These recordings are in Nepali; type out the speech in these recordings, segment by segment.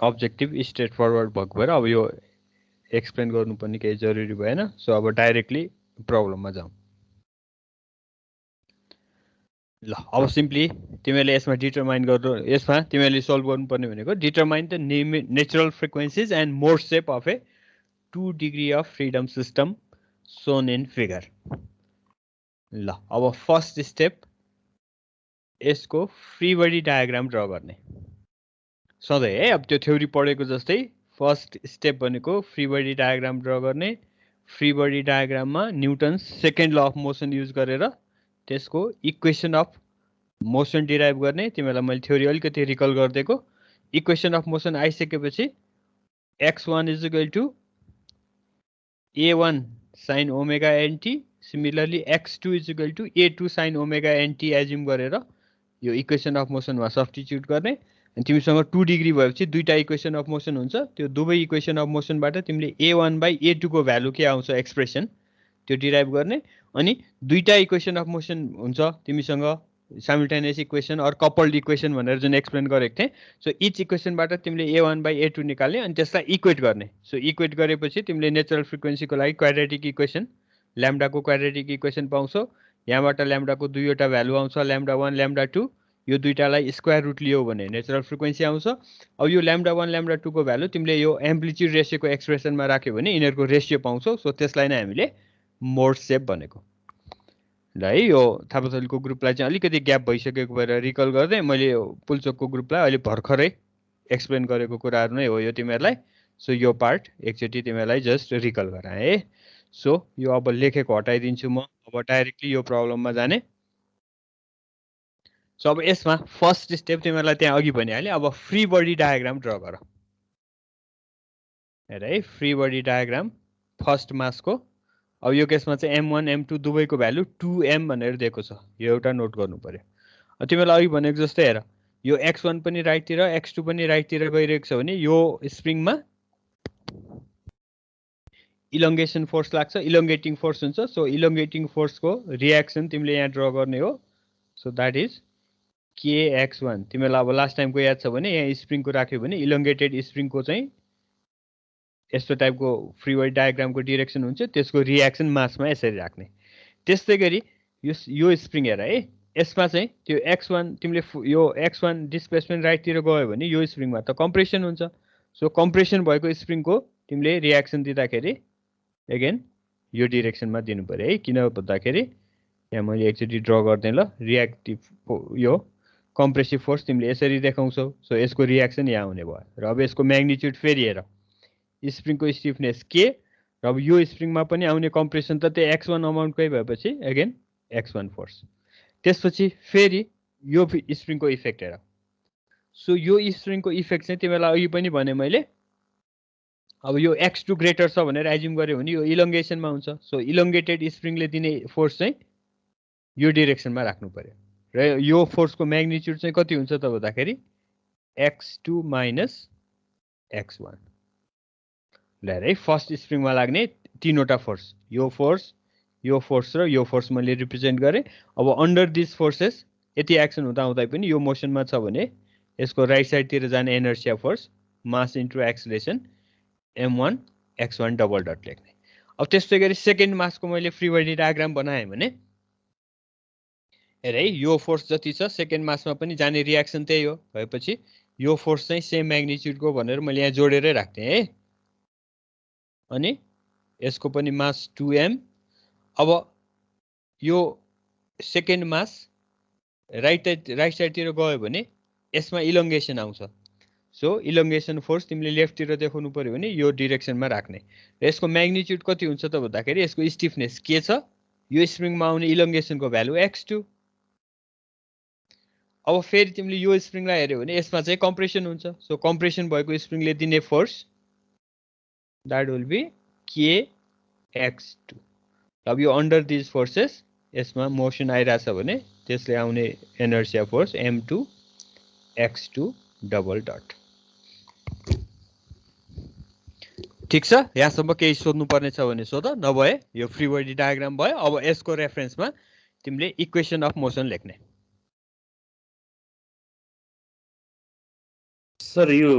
अब्जेक्टिभ स्ट्रेट फरवर्ड भएको भएर अब यो एक्सप्लेन गर्नुपर्ने केही जरुरी भएन। सो अब डाइरेक्टली प्रब्लममा जाउँ। ल अब सिम्पली तिमीले यसमा डिटरमाइन गर्नु, यसमा तिमीले सल्भ गर्नुपर्ने भनेको determine the natural frequencies and mode shape of a 2 degree of freedom system shown in figure. ल अब फर्स्ट स्टेप यसको फ्री बडी डायग्राम ड्र गर्ने। सधैँ है अब त्यो थ्योरी पढेको जस्तै फर्स्ट स्टेप भनेको फ्री बडी डायग्राम ड्र गर्ने। फ्री बडी डायग्राममा Newton's second law of motion use गरेर त्यसको इक्वेसन अफ मोसन डिराइभ गर्ने। तिमीलाई मैले थ्योरी अलिकति रिकल गरिदिएको। इक्वेसन अफ मोसन आइसकेपछि x1 is equal to a1 sine omega n t, similarly x2 is equal to a2 sine omega n t assume गरेर यो इक्वेसन अफ मोसनमा सब्स्टिट्युट गर्ने। अनि तिमीसँग 2 डिग्री भएपछि दुईटा इक्वेसन अफ मोसन हुन्छ। त्यो दुवै इक्वेसन अफ मोसनबाट तिमीले a1 बाई a2 को भ्यालु के आउँछ एक्सप्रेसन त्यो डिराइभ गर्ने। अनि दुईटा इक्वेसन अफ मोसन हुन्छ तिमीसँग साइमल्टेनियस इक्वेसन और कपल्ड इक्वेसन भनेर जुन एक्सप्लेन गरेको थिएँ। सो इच इक्वेसनबाट तिमीले a1 बाई a2 निकाल्ने अनि त्यसलाई इक्वेट गर्ने। सो इक्वेट गरेपछि तिमीले नेचुरल फ्रिक्वेन्सीको लागि क्वाड्रेटिक इक्वेसन ल्याम्डाको क्वाड्रेटिक इक्वेसन पाउँछौ। यहाँबाट ल्याम्डाको दुईवटा भ्यालु आउँछ, ल्याम्डा 1 ल्याम्डा 2। यो दुईटालाई स्क्वायर रुट लियो भने नेचुरल फ्रिक्वेन्सी आउँछ। अब यो ल्याम्डा 1 ल्याम्डा 2 को भ्यालु तिमीले यो एम्प्लिट्युड रेसियोको एक्सप्रेसनमा राख्यो भने यिनीहरूको रेसियो पाउँछौ। सो त्यसलाई नै हामीले मोड सेप भनेको। ल है यो थापाथलीको ग्रुपलाई चाहिँ अलिकति ग्याप भइसकेको भएर रिकल गर्दै मैले पुल्चोकको ग्रुपलाई अहिले भर्खरै एक्सप्लेन गरेको कुराहरू नै हो यो तिमीहरूलाई। सो यो पार्ट एकचोटि तिमीहरूलाई जस्ट रिकल गराएँ है। सो यो अब लेखेको हटाइदिन्छु म। अब डाइरेक्टली यो प्रब्लममा जाने। सो अब यसमा फर्स्ट स्टेप तिमीहरूलाई त्यहाँ अघि भनिहालेँ। अब फ्री बडी डायग्राम ड्र गर। हेर है फ्री बडी डायग्राम फर्स्ट मासको। अब यो केसमा चाहिँ m1 m2 दुवैको भ्यालु 2m भनेर दिएको छ। यो एउटा नोट गर्नु पर्यो। अब तिमीलाई अघि भनेको जस्तै हेर यो x1 पनि राइटतिर x2 पनि राइटतिर गइरहेको छ भने यो स्प्रिङमा इलोङ्गेसन फोर्स लाग्छ, इलोङ्गेटिङ फोर्स हुन्छ। सो इलोङ्गेटिङ फोर्सको रियाक्सन तिमीले यहाँ ड्र गर्ने हो। So that is kx1। तिमीलाई अब लास्ट टाइमको याद छ भने यहाँ स्प्रिङको राख्यो भने इलोङ्गेटेड स्प्रिङको चाहिँ यस्तो टाइपको फ्री बडी डायग्रामको डिरेक्सन हुन्छ, त्यसको रियाक्सन मासमा यसरी राख्ने। त्यस्तै गरी यो स्प्रिङ हेर है, यसमा चाहिँ त्यो x1 तिमीले यो x1 डिस्प्लेसमेन्ट राइटतिर गयो भने यो स्प्रिङमा त कम्प्रेसन हुन्छ। सो कम्प्रेसन भएको स्प्रिङको तिमीले रियाक्सन दिँदाखेरि अगेन यो डिरेक्सनमा दिनु पर्यो है। किन भन्दाखेरि यहाँ मैले एकचोटि ड्र गर्दै ल रियाक्टिभ यो कम्प्रेसिभ फोर्स तिमीले यसरी देखाउँछौ। सो यसको रियाक्सन यहाँ हुने भयो। र अब यसको म्याग्निट्युड फेरि हेर स्प्रिङको स्टिफनेस के र अब यो स्प्रिङमा पनि आउने कम्प्रेसन त त्यो x1 अमाउन्टकै भएपछि अगेन x1 फोर्स। त्यसपछि फेरि यो स्प्रिङको इफेक्ट हेर। सो यो स्प्रिङको इफेक्ट चाहिँ तिमीलाई अघि पनि भने मैले। अब यो x2 ग्रेटर छ भनेर एज्युम गर्यो भने यो इलोङ्गेसनमा हुन्छ। सो इलोङ्गेटेड स्प्रिङले दिने फोर्स चाहिँ यो डिरेक्सनमा राख्नु पर्यो। र यो फोर्सको म्याग्निट्युड चाहिँ कति हुन्छ त भन्दाखेरि x2 माइनस x1। ल है फर्स्ट स्प्रिङमा लाग्ने तीनवटा फोर्स, यो फोर्स र यो फोर्स मैले रिप्रेजेन्ट गरेँ। अब अन्डर दिस फोर्सेस यति एक्सन हुँदा हुँदै पनि यो मोसनमा छ भने यसको राइट साइडतिर जाने inertia force mass into acceleration m1 x1 double dot लेख्ने। अब त्यस्तै गरी सेकेन्ड मासको मैले फ्री बडी डायग्राम बनाएँ भने हेर है यो फोर्स जति छ सेकेन्ड मासमा पनि जाने रियाक्सन त्यही हो। भएपछि यो फोर्स चाहिँ सेम म्याग्निट्युडको भनेर मैले यहाँ जोडेरै राख्थेँ है। अनि यसको पनि मास 2m। अब यो सेकेन्ड मास राइट साइडतिर गयो भने यसमा इलोङ्गेसन आउँछ। सो इलोङ्गेसन फोर्स तिमीले लेफ्टतिर देखाउनु पर्यो भने यो डिरेक्सनमा राख्ने। र यसको म्याग्निट्युड कति हुन्छ त भन्दाखेरि यसको स्टिफनेस के छ, यो स्प्रिङमा आउने इलोङ्गेसनको भ्यालु x2। अब फेरि तिमीले यो स्प्रिङलाई हेर्यो भने यसमा चाहिँ कम्प्रेसन हुन्छ। सो कम्प्रेसन भएको स्प्रिङले दिने force that will be kx2। अब यो अन्डर दिस फोर्सेस यसमा मोसन आइरहेछ भने त्यसले आउने inertia force m2 x2 double dot. ठिक छ, यहाँसम्म केही सोध्नु पर्ने छ भने सोध, नभए यो फ्री बडी डायग्राम भयो। अब यसको रेफरेन्समा तिमीले इक्वेसन अफ मोसन लेख्ने। सर यो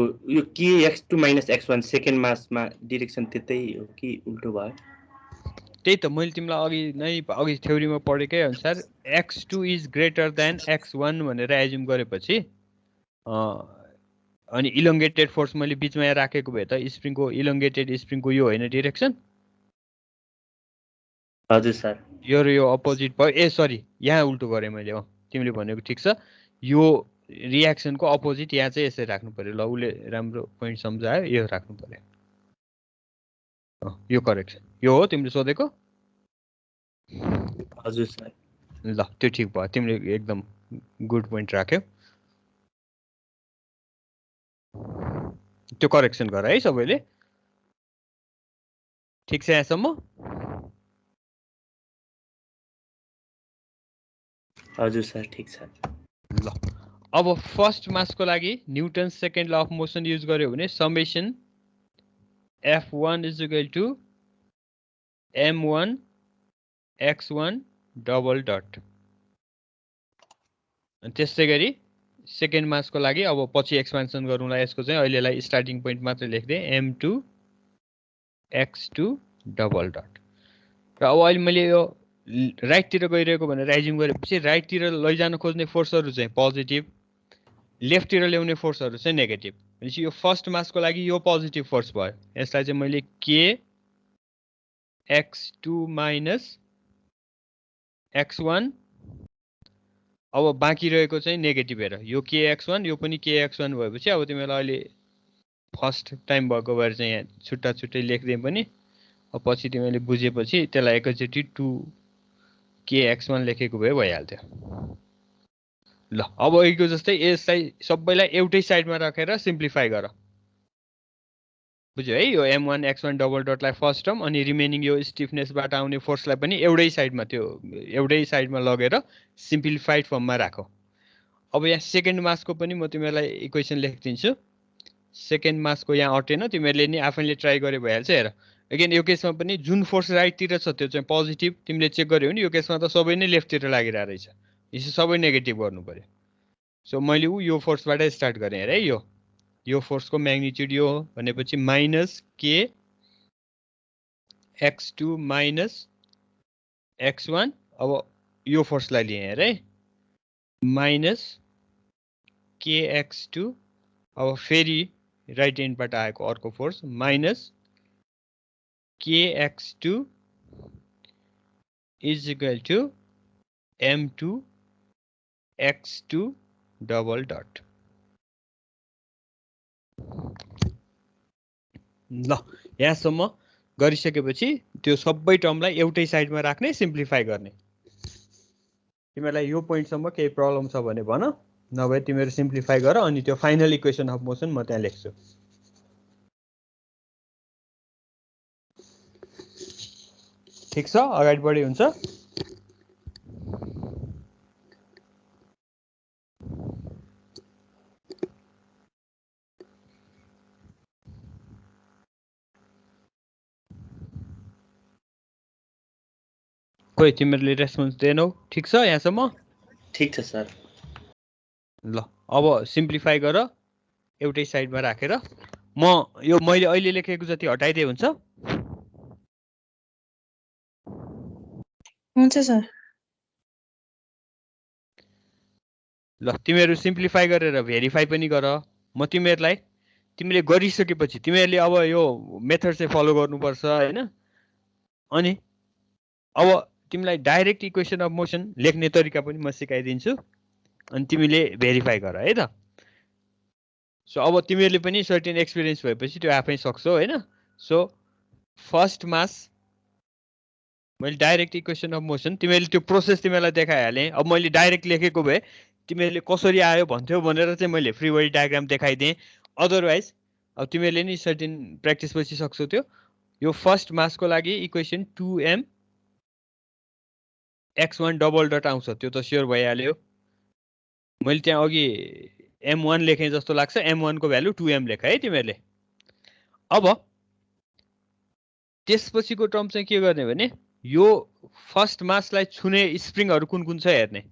kx2 - x1 सेकेन्ड मासमा डिरेक्सन त्यतै हो कि उल्टो भयो? त्यही त मैले तिमीलाई अघि थ्योरीमा पढेकै अनुसार x2 is greater than x1 भनेर एज्युम गरेपछि अनि इलोङ्गेटेड फोर्स मैले बिचमा यहाँ राखेको भए त स्प्रिङको इलोङ्गेटेड स्प्रिङको यो होइन डिरेक्सन? हजुर सर। यो अपोजिट भयो। ए सरी, यहाँ उल्टो गरेँ मैले। तिमीले भनेको ठिक छ। यो रियाक्सनको अपोजिट यहाँ चाहिँ यसरी राख्नु पर्यो। ल उसले राम्रो पोइन्ट सम्झायो, यो राख्नु पर्यो। यो करेक्सन यो हो तिमीले सोधेको? हजुर सर। ल त्यो ठिक भयो, तिमीले एकदम गुड पोइन्ट राख्यौ। त्यो करेक्सन गर है सबैले। ठिक छ यहाँसम्म? हजुर सर ठिक छ। ल अब फर्स्ट मासको लागि Newton second law of motion use गर्यो भने summation F1 is equal to M1 x1 double dot. त्यस्तै गरी सेकेन्ड मासको लागि अब पछि एक्सपेन्सन गरौँला यसको चाहिँ, अहिलेलाई स्टार्टिङ पोइन्ट मात्रै लेख्दै M2 x2 डबल डट। र अब अहिले मैले यो राइटतिर गइरहेको भनेर एज्युम गरेपछि राइटतिर लैजान खोज्ने फोर्सहरू चाहिँ पोजिटिभ, लेफ्टतिर ल्याउने फोर्सहरू चाहिँ नेगेटिभ। भनेपछि यो फर्स्ट मासको लागि यो पोजिटिभ फोर्स भयो। यसलाई चाहिँ मैले kx2 माइनस x1, अब बाँकी रहेको चाहिँ नेगेटिभ हेर, यो kx1 यो पनि kx1 भएपछि अब तिमीलाई अहिले फर्स्ट टाइम भएको भएर चाहिँ यहाँ छुट्टा छुट्टै लेख्दै पनि अब पछि तिमीले बुझेपछि त्यसलाई एकैचोटि 2kx1 लेखेको भए भइहाल्थ्यो। ल अब अघिको जस्तै यसलाई सबैलाई एउटै साइडमा राखेर सिम्प्लिफाई गर। बुझ्यो है? यो M1 x1 डबल डटलाई फर्स्ट टर्म अनि रिमेनिङ यो स्टिफनेसबाट आउने फोर्सलाई पनि एउटै साइडमा लगेर सिम्प्लिफाइड फर्ममा राख। अब यहाँ सेकेन्ड मासको पनि म तिमीहरूलाई इक्वेसन लेखिदिन्छु। सेकेन्ड मासको यहाँ अटेन, तिमीहरूले नि आफैले ट्राई गरे भइहाल्छ। हेर अगेन यो केसमा पनि जुन फोर्स राइटतिर छ त्यो चाहिँ पोजिटिभ, तिमीले चेक गर्यो भने यो केसमा त सबै नै लेफ्टतिर लागिरहेको रहेछ, यसो सबै नेगेटिभ गर्नु पर्यो। सो मैले यो फोर्सबाट स्टार्ट गरेँ। हेर है, यो फोर्सको म्याग्निट्युड यो हो भनेपछि माइनस kx2 माइनस x1। अब यो फोर्सलाई लिएँ हेर है, माइनस kx2, अब फेरि राइट एन्डबाट आएको अर्को force minus kx2 is equal to M2 x2 double dot. ल यहाँसम्म गरिसकेपछि त्यो सबै टर्मलाई एउटै साइडमा राख्ने, सिम्प्लिफाई गर्ने। तिमीहरूलाई यो पोइन्टसम्म केही प्रब्लम छ भने भन, नभए तिमीहरू सिम्प्लिफाई गर अनि त्यो फाइनल इक्वेसन अफ मोसन म त्यहाँ लेख्छु। ठिक छ, अगाडि बढी हुन्छ? खोइ तिमीहरूले रेस्पोन्स दिएनौ। ठिक छ यहाँसम्म? ठिक छ सर। ल अब सिम्प्लिफाई गर एउटै साइडमा राखेर। म यो मैले अहिले लेखेको जति हटाइदिए हुन्छ? हुन्छ सर। ल तिमीहरू सिम्प्लिफाई गरेर भेरिफाई पनि गर। म तिमीले गरिसकेपछि तिमीहरूले अब यो मेथड चाहिँ फलो गर्नुपर्छ हैन। अनि अब तिमीलाई डाइरेक्ट इक्वेसन अफ मोसन लेख्ने तरिका पनि म सिकाइदिन्छु अनि तिमीले भेरिफाई गर है त। सो अब तिमीहरूले पनि सर्टेन एक्सपिरियन्स भएपछि त्यो आफै सक्छौ हैन। सो फर्स्ट मास मैले डाइरेक्ट इक्वेसन अफ मोसन तिमीहरूले त्यो प्रोसेस तिमीलाई देखाइहालेँ। अब मैले डाइरेक्ट लेखेको भए तिमीहरूले कसरी आयो भन्थ्यौ भनेर चाहिँ मैले फ्री बडी डायग्राम देखाइदिएँ। अदरवाइज अब तिमीहरूले नि सर्टेन प्र्याक्टिस पछि सक्छौ त्यो। यो फर्स्ट मासको लागि equation 2m x1 double dot आउँछ, त्यो त स्योर भइहाल्यो। मैले त्यहाँ अघि m1 लेखेँ जस्तो लाग्छ, m1 को भ्यालु 2m लेख है तिमीहरूले। अब त्यसपछिको टर्म चाहिँ के गर्ने भने यो फर्स्ट मासलाई छुने स्प्रिङहरू कुन कुन छ हेर्ने।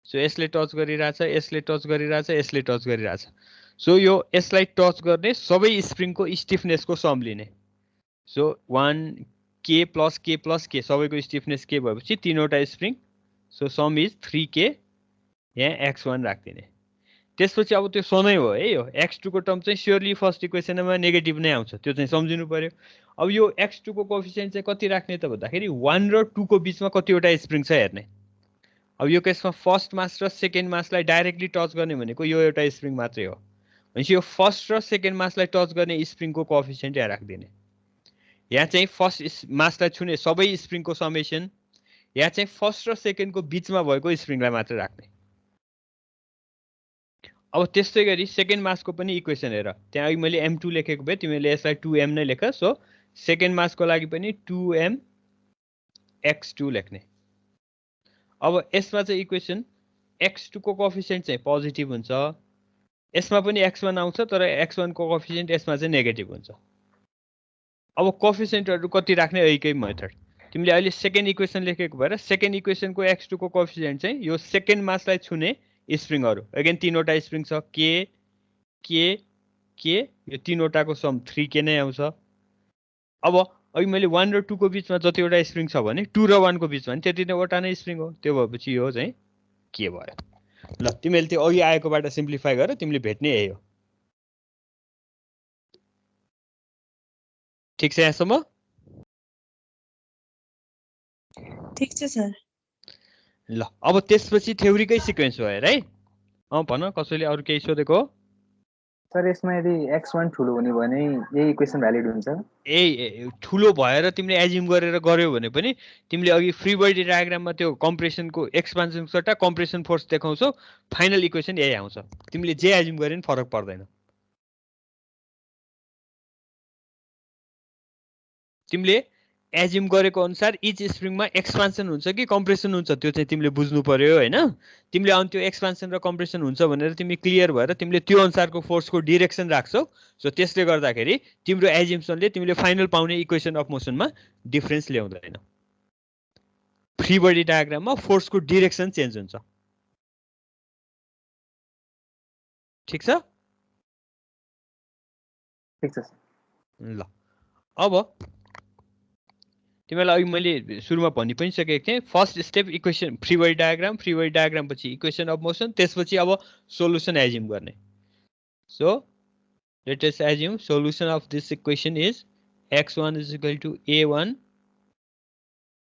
सो यसले टच गरिरहेछ, यसले टच गरिरहेछ, यसले टच गरिरहेछ। सो यो यसलाई टच गर्ने सबै स्प्रिङको स्टिफनेसको सम लिने। सो 1 k प्लस के सबैको स्टिफनेस के भएपछि तीनवटा spring, so some is 3k, यहाँ x1 राखिदिने। त्यसपछि अब त्यो सधैँ हो है, यो x2 को टर्म चाहिँ स्योरली फर्स्ट इक्वेसनमा नेगेटिभ नै आउँछ, त्यो चाहिँ सम्झिनु पर्यो। अब यो x2 को कोएफिसिएन्ट चाहिँ कति राख्ने त भन्दाखेरि 1 र 2 को बिचमा कतिवटा स्प्रिङ छ हेर्ने। अब यो केसमा फर्स्ट मास र सेकेन्ड मासलाई डाइरेक्टली टच गर्ने भनेको यो एउटा स्प्रिङ मात्रै हो, भनेपछि यो फर्स्ट र सेकेन्ड मासलाई टच गर्ने स्प्रिङको कोएफिसिएन्ट यहाँ राखिदिने। यहाँ चाहिँ फर्स्ट मासलाई छुने सबै स्प्रिङको समेसन, यहाँ चाहिँ फर्स्ट र सेकेन्डको बिचमा भएको स्प्रिङलाई मात्र राख्ने। अब त्यस्तै गरी सेकेन्ड मासको पनि इक्वेसन हेर, त्यहाँ अघि मैले m2 लेखेको भए तिमीले यसलाई 2m नै लेख। सो सेकेन्ड मासको लागि पनि 2m x2 लेख्ने। अब यसमा चाहिँ इक्वेसन x2 को कोएफिसिएन्ट चाहिँ पोजिटिभ हुन्छ, यसमा पनि x1 आउँछ तर x1 को कोएफिसिएन्ट यसमा चाहिँ नेगेटिभ हुन्छ। अब कोएफिसिएन्टहरु कति राख्ने एकै मेथड, तिमीले अहिले सेकेन्ड इक्वेसन लेखेको भएर सेकेन्ड इक्वेसनको x2 को कोएफिसिएन्ट चाहिँ यो सेकेन्ड मासलाई छुने स्प्रिङहरु, अगेन तीनवटा स्प्रिङ छ, k k k, यो तीनवटाको सम 3k नै आउँछ। अब अघि मैले 1 र 2 को बिचमा जतिवटा स्प्रिङ छ भने 2 र 1 को बिचमा नि त्यति नैवटा नै स्प्रिङ हो, त्यो भएपछि यो चाहिँ के भयो। ल तिमीले त्यो अघि आएकोबाट सिम्प्लिफाई गर, तिमीले भेट्ने यही हो। ठीक छ यहाँसम्म? ठीक छ सर। ल अब त्यसपछि थ्योरीकै सिक्वेन्स हो हेर है। भन कसैले अरु केही सोधेको हो? सर यसमा यदि x1 ठुलो हुने भने यही इक्वेसन भ्यालिड हुन्छ? ए ठुलो भएर तिमीले एज्युम गरेर गर्यो भने पनि तिमीले अघि फ्री बडी डायग्राममा त्यो कम्प्रेसनको एक्सपान्सन सट्टा कम्प्रेसन फोर्स देखाउँछौ, फाइनल इक्वेसन यही आउँछ। तिमीले जे एज्युम गरे पनि फरक पर्दैन। तिमीले एज्युम गरेको अनुसार इच स्प्रिङमा एक्सपान्सन हुन्छ कि कम्प्रेसन हुन्छ त्यो चाहिँ तिमीले बुझ्नु पर्यो हैन। तिमीले अनि त्यो एक्सपान्सन र कम्प्रेसन हुन्छ भनेर तिमी क्लियर भएर तिमीले त्यो अनुसारको फोर्सको डाइरेक्सन राख्छौ। सो त्यसले गर्दाखेरि तिम्रो एज्युम्सनले तिमीले फाइनल पाउने इक्वेसन अफ मोसनमा डिफरेन्स ल्याउँदैन। फ्री बडी डायग्राममा फोर्सको डाइरेक्सन चेन्ज हुन्छ। ठीक छ? ठीक छ। ल अब तिमीलाई अघि मैले सुरुमा भनि पनि सकेको थिएँ, first step equation free body diagram पछि इक्वेसन अफ मोसन, त्यसपछि अब सोलुसन एज्युम गर्ने। So let us assume solution of this equation is x1 is equal to a1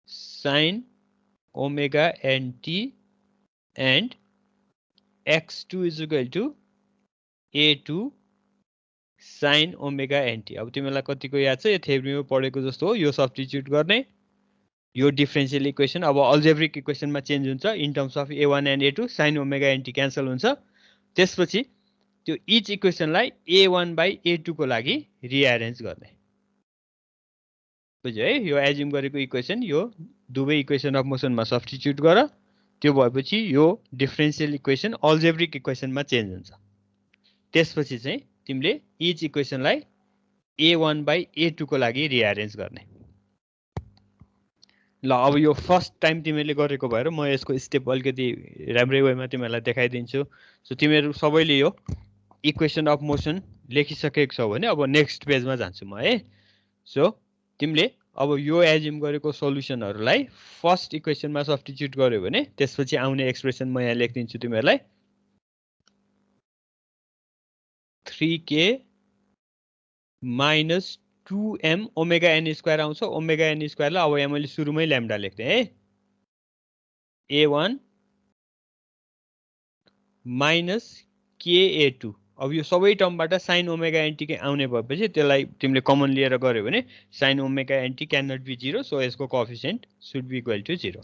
sin omega nt and x2 is equal to a2 sin omega nt। अब तिमीलाई कतिको याद छ, यो थ्योरीमा पढेको जस्तो हो। यो सब्स्टिट्युट गर्ने, यो डिफरेन्शियल इक्वेसन अब अल्जेब्रिक इक्वेसनमा चेन्ज हुन्छ in terms of a1 and a2, sin omega nt cancel हुन्छ। त्यसपछि त्यो इच इक्वेसनलाई a1 बाइ a2 को लागि रिअरेन्ज गर्ने। बुझ्यो है? यो एज्युम गरेको इक्वेसन यो दुवै इक्वेसन अफ मोसनमा सब्स्टिट्युट गर, त्यो भएपछि यो डिफरेन्शियल इक्वेसन अल्जेब्रिक इक्वेसनमा चेन्ज हुन्छ। त्यसपछि चाहिँ तिमीले इच इक्वेसनलाई a1 बाइ a2 को लागि रिअरेन्ज गर्ने। ल अब यो फर्स्ट टाइम तिमीले गरेको भएर म यसको स्टेप अलिकति राम्रै वेमा तिमीलाई देखाइदिन्छु। सो तिमीहरू सबैले यो इक्वेसन अफ मोसन लेखिसकेको छौ भने अब नेक्स्ट पेजमा जान्छु म है। सो तिमीले अब यो एज्युम गरेको सोलुसनहरुलाई फर्स्ट इक्वेसनमा सब्स्टिट्युट गर्यो भने त्यसपछि आउने एक्सप्रेसन म यहाँ लेखिदिन्छु तिमीहरूलाई। 3k minus 2m omega n square आउँछ। ओमेगा n स्क्वायरलाई अब यहाँ मैले सुरुमै ल्याम्डा लेख्थे है। a1 minus ka2, अब यो सबै टर्मबाट sin ओमेगा nt के आउने भएपछि त्यसलाई तिमीले कमन लिएर गर्यो भने sin omega nt can not be 0, so यसको coefficient should be equal to 0।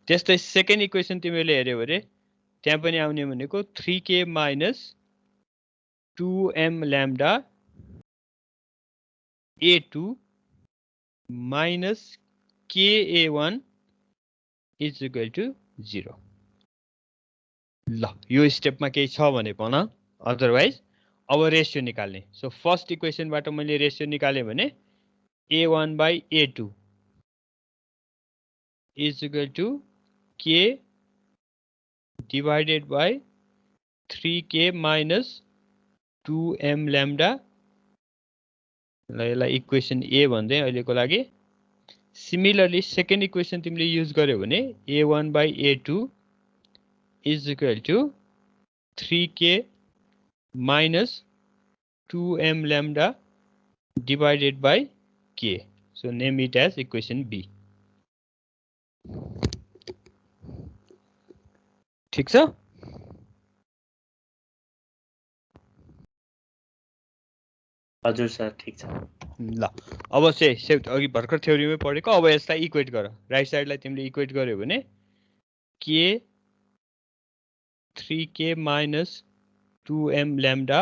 त्यस्तै सेकेन्ड इक्वेसन तिमीले हेर्यो भने त्यहाँ पनि आउने भनेको 3k minus 2m lambda a2 minus ka1 is equal to 0। ल यो स्टेपमा केही छ भने भन, अदरवाइज अब रेशियो निकाल्ने। सो फर्स्ट इक्वेसनबाट मैले रेशियो निकाले भने a1 by a2 is equal to k divided by 3k minus 2m lambda ल यसलाई इक्वेसन A भन्दै अहिलेको लागि सिमिलरली सेकेन्ड इक्वेसन तिमीले युज गर्यो भने a1 by a2 is equal to 3k minus 2m lambda divided by k. So name it as equation B. ठीक छ? हजुर सर ठीक छ। ल अब चाहिँ अघि भर्खर थ्योरीमै पढेको अब यसलाई इक्वेट गर। राइट साइडलाई तिमीले इक्वेट गर्यो भने k 3k minus 2m lambda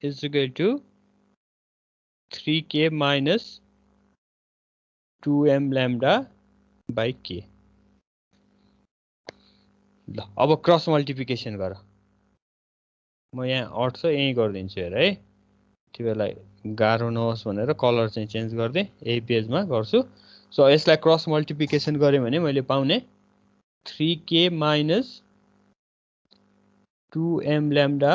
is equal to 3k minus 2m lambda by k. ल अब क्रस मल्टिप्लिकेसन गर। म यहाँ अट्छ यही गरिदिन्छु हेर है, तिमीलाई गाह्रो नहोस् भनेर कलर चाहिँ चेन्ज गर्दै यही पेजमा गर्छु। सो यसलाई क्रस मल्टिप्लिकेसन गरेँ भने मैले पाउने 3k minus 2m lambda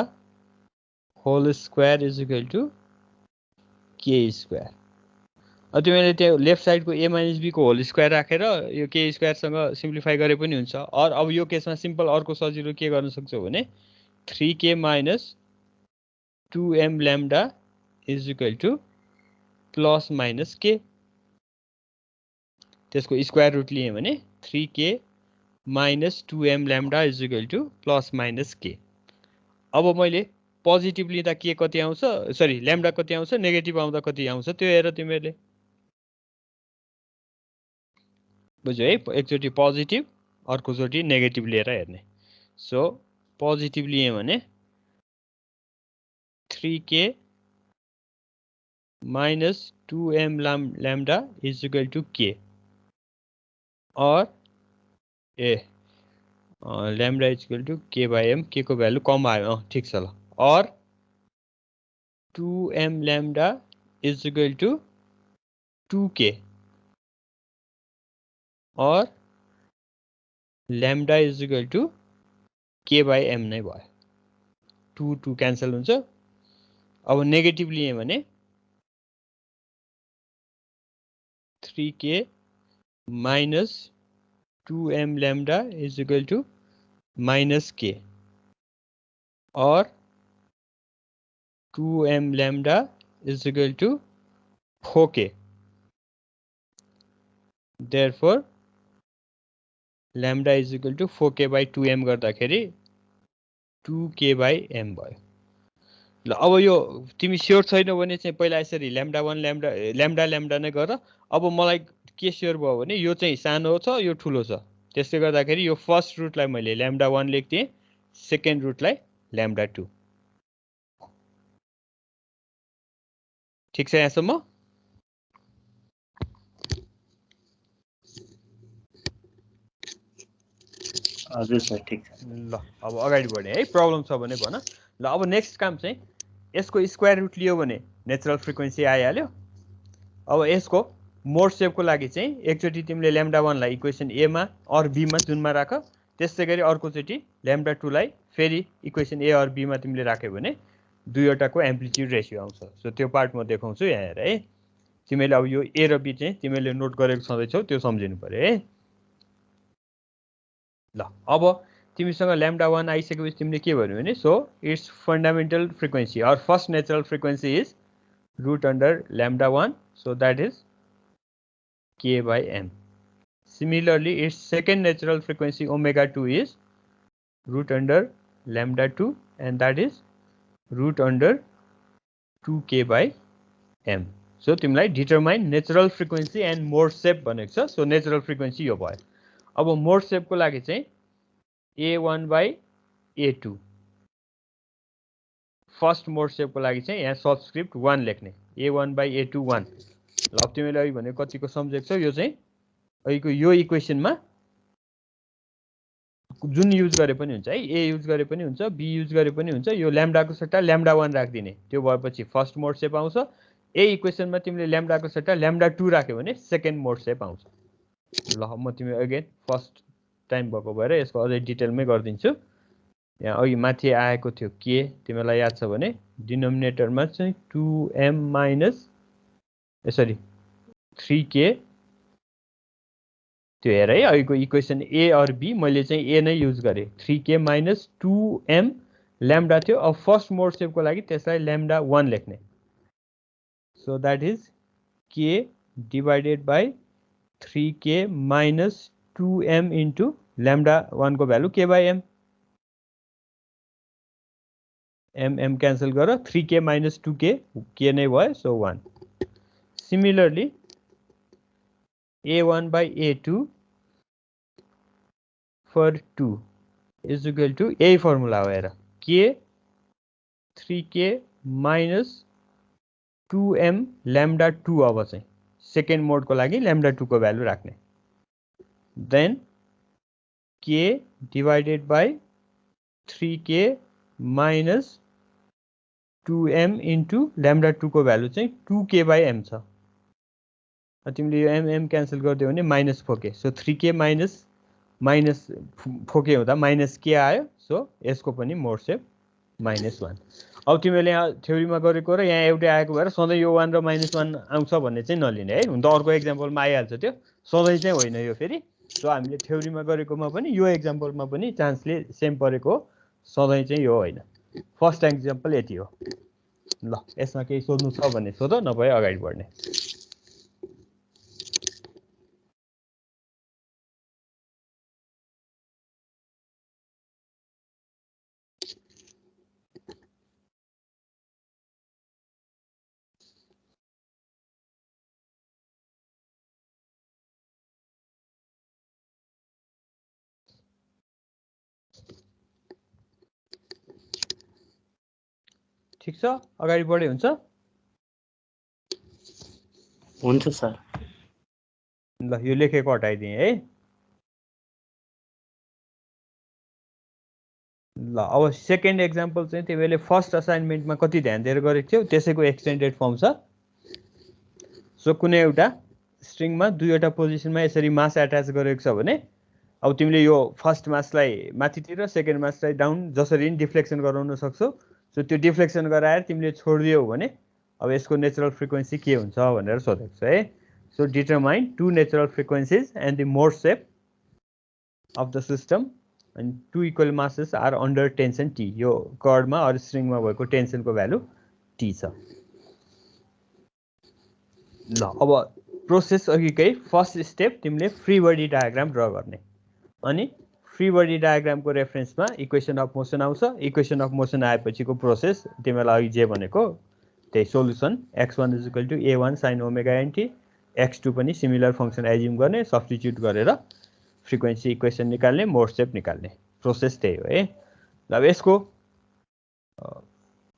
whole square is equal to k square. अब तिमीले त्यो लेफ्ट साइडको a minus b को होल स्क्वायर राखेर यो k स्क्वायर सँग सिम्प्लिफाई गरे पनि हुन्छ। और अब यो केसमा सिम्पल अर्को सजिलो के गर्न सक्छौ भने 3k minus 2m lambda is equal to plus minus k. त्यसको स्क्वायर रुट लिए भने 3k minus 2m lambda is equal to plus minus k. अब मैले पोजिटिभ लिँदा के कति आउँछ, सरी ल्याम्डा कति आउँछ, नेगेटिभ आउँदा कति आउँछ त्यो हेर तिमीले। बुझ्यौ है, एकचोटि पोजिटिभ अर्कोचोटि नेगेटिभ लिएर हेर्ने। सो पोजिटिभ लिए भने 3k minus 2m lambda is equal to k or lambda is equal to k by m, k को भ्यालु कम आयो, ठीक छ ल। और 2m lambda is equal to 2k और lambda is equal to k by m नै भयो। 2 2 क्यान्सल हुन्छ। अब नेगेटिभ लिए भने 3k minus 2m lambda is equal to minus k or 2m lambda is equal to 4k. Therefore lambda is equal to 4k by 2m गर्दाखेरि 2k by m भयो। ल अब यो तिमी स्योर छैन भने चाहिँ पहिला यसरी ल्याम्डा 1 ल्याम्डा नै गर। अब मलाई के स्योर भयो भने यो चाहिँ सानो छ यो ठुलो छ, त्यसले गर्दाखेरि यो फर्स्ट रुटलाई मैले ल्याम्डा 1 लेख्दिएँ, सेकेन्ड रुटलाई ल्याम्डा 2। ठीक छ यहाँसम्म? हजुर सर ठीक छ। ल अब अगाडि बढ्ने है, प्रब्लम छ भने भन। ल अब नेक्स्ट काम चाहिँ यसको स्क्वायर रुट लियो भने नेचुरल फ्रिक्वेन्सी आइहाल्यो। अब यसको मोड सेपको लागि चाहिँ एकचोटि तिमीले ल्याम्डा 1 लाई इक्वेसन ए मा और बी मा जुनमा राख, त्यसै गरी अर्कोचोटि ल्याम्डा 2 लाई फेरि इक्वेसन ए और बी मा तिमीले राख्यो भने दुईवटाको एम्प्लिट्युड रेशियो आउँछ। सो त्यो पार्ट म देखाउँछु यहाँ हेर है। तिमीले अब यो ए र बी चाहिँ तिमीले नोट गरेको छँदैछौ त्यो सम्झिनु पर्यो है। ल अब तिमीसँग ल्याम्डा 1 आइसकेपछि तिमीले के भन्यो भने so it's fundamental frequency or first natural frequency is root under lambda 1, so that is k by m. Similarly, its second natural frequency omega 2 is root under lambda 2 and that is root under 2k by m. So तिमीलाई determine natural frequency and mode shape भनेको छ। So natural frequency यो भयो। अब mode shape को लागि चाहिँ a1 by a2 फर्स्ट मोड सेपको लागि चाहिँ यहाँ सबस्क्रिप्ट 1 लेख्ने, a1 by a2 1। ल अब तिमीले अघि भने कतिको सम्झेको छौ, यो चाहिँ अघिको यो इक्वेसनमा जुन युज गरे पनि हुन्छ है, ए युज गरे पनि हुन्छ, बी युज गरे पनि हुन्छ, यो ल्याम्डाको सट्टा ल्याम्डा 1 राखिदिने, त्यो भएपछि फर्स्ट मोड सेप आउँछ। ए इक्वेसनमा तिमीले ल्याम्डाको सट्टा ल्याम्डा 2 राख्यो भने सेकेन्ड मोड सेप आउँछ। ल म तिमी अगेन फर्स्ट टाइम भएको भएर यसको अझै डिटेलमै गरिदिन्छु। यहाँ अघि माथि आएको थियो के तिमीलाई याद छ भने डिनोमिनेटरमा चाहिँ 2m माइनस सरी 3k त्यो हेर है अहिलेको इक्वेसन ए अर बी मैले चाहिँ ए नै युज गरेँ 3k माइनस 2m ल्याम्डा थियो अब फर्स्ट मोड सेपको लागि त्यसलाई ल्याम्डा 1 लेख्ने सो द्याट इज के divided by 3k minus 2m into lambda 1 को भ्यालु के बाई एम एम क्यान्सल गर 3k माइनस 2k के नै भयो so 1 similarly a1 by a2 for 2 is equal to यही फर्मुला हो हेर k 3k minus 2m lambda 2 अब चाहिँ सेकेन्ड मोडको लागि lambda 2 को भ्यालु राख्ने then k divided by 3k minus 2m into lambda 2 को भ्यालु चाहिँ 2k by m छ तिमीले यो m क्यान्सल गरिदियो भने minus 4k so 3k minus minus 4k हुँदा माइनस के आयो सो यसको पनि मोड सेप -1 अब तिमीले यहाँ थ्योरीमा गरेको र यहाँ एउटै आएको भएर सधैँ यो 1 र -1 आउँछ भन्ने चाहिँ नलिने है हुन त अर्को एक्जाम्पलमा आइहाल्छ त्यो सधैँ चाहिँ होइन यो फेरि सो हामीले थ्योरीमा गरेकोमा पनि यो एक्जाम्पलमा पनि चान्सले सेम परेको सधैँ चाहिँ यो होइन फर्स्ट एक्जाम्पल यति हो ल यसमा केही सोध्नु छ भने सोध नभए अगाडि बढ्ने ठीक छ अगाडि बढे हुन्छ हुन्छ सर ल यो लेखेको हटाइदिएँ है ल अब सेकेन्ड एक्जाम्पल चाहिँ तिमीले फर्स्ट असाइनमेन्टमा कति ध्यान दिएर गरेको थियौ त्यसैको एक्सटेन्डेड फर्म छ सो कुनै एउटा स्ट्रिङमा दुईवटा पोजिसनमा यसरी मास एट्याच गरेको छ भने अब तिमीले यो फर्स्ट मासलाई माथितिर सेकेन्ड मासलाई डाउन जसरी नि डिफ्लेक्सन गराउन सक्छौ सो त्यो डिफ्लेक्सन गराएर तिमीले छोडिदियौ भने अब यसको नेचुरल फ्रिक्वेन्सी के हुन्छ भनेर सोधेको छ है so determine two natural frequencies and the mode shape of the system and two equal masses are under tension T यो कर्डमा अरू स्ट्रिङमा भएको टेन्सनको भ्यालु टी छ ल अब प्रोसेस अघिकै फर्स्ट स्टेप तिमीले फ्री बडी डायग्राम ड्र गर्ने अनि फ्री बडी डायग्रामको रेफरेन्समा इक्वेसन अफ मोसन आउँछ इक्वेसन अफ मोसन आएपछिको प्रोसेस तिमीलाई अघि जे भनेको त्यही solution x1 is equal to a1 sin omega nt x2 पनि सिमिलर फङ्सन एज्युम गर्ने सब्स्टिट्युट गरेर फ्रिक्वेन्सी इक्वेसन निकाल्ने मोड सेप निकाल्ने प्रोसेस त्यही हो है ल अब यसको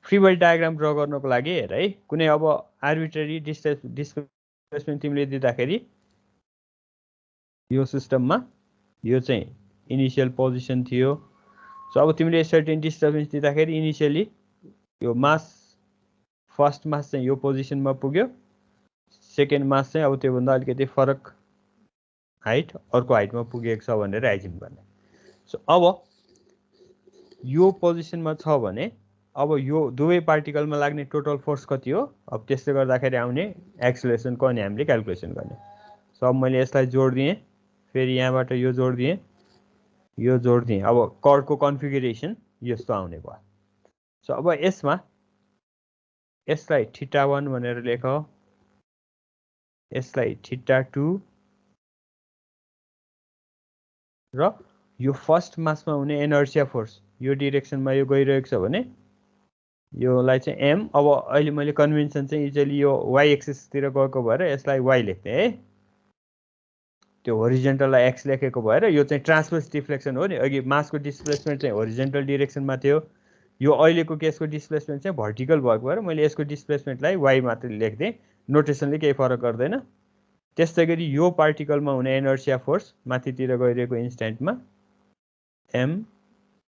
फ्री बडी डायग्राम ड्र गर्नको लागि हेर है कुनै अब आर्बिट्रेरी डिस्प्लेसमेन्ट तिमीले दिँदाखेरि यो सिस्टममा यो चाहिँ इनिसियल पोजिसन थियो सो अब तिमीले सर्टेन डिस्टर्बेन्स दिँदाखेरि इनिसियली यो मास फर्स्ट मास चाहिँ यो पोजिसनमा पुग्यो सेकेन्ड मास चाहिँ अब त्योभन्दा अलिकति फरक हाइट अर्को हाइटमा पुगेको छ भनेर एज्युम गर्ने सो अब यो पोजिसनमा छ भने अब यो दुवै पार्टिकलमा लाग्ने टोटल फोर्स कति हो अब त्यसले गर्दाखेरि आउने एक्सेलरेसनको अनि हामीले क्याल्कुलेसन गर्ने सो अब मैले यसलाई जोडिदिएँ फेरि यहाँबाट यो जोडिदिएँ अब कर्डको कन्फिगरेसन यस्तो आउने भयो सो अब यसमा यसलाई θ1 भनेर लेख यसलाई θ2 र यो फर्स्ट मासमा हुने इनर्शिया फोर्स यो डिरेक्सनमा यो गइरहेको छ भने योलाई चाहिँ m अब अहिले मैले कन्भेन्सन चाहिँ युजुअली यो y एक्सिसतिर गएको भएर यसलाई y लेख्ने है त्यो होरिजेन्टललाई x लेखेको भएर यो चाहिँ ट्रान्सभर्स डिफ्लेक्सन हो नि अघि मासको डिस्प्लेसमेन्ट चाहिँ होरिजेन्टल डिरेक्सनमा थियो यो अहिलेको केसको डिस्प्लेसमेन्ट चाहिँ भर्टिकल भएको भएर मैले यसको डिस्प्लेसमेन्टलाई y मात्र लेख्दिएँ नोटेसनले केही फरक गर्दैन त्यस्तै गरी यो पार्टिकलमा हुने इनर्शिया फोर्स माथितिर गइरहेको इन्स्ट्यान्टमा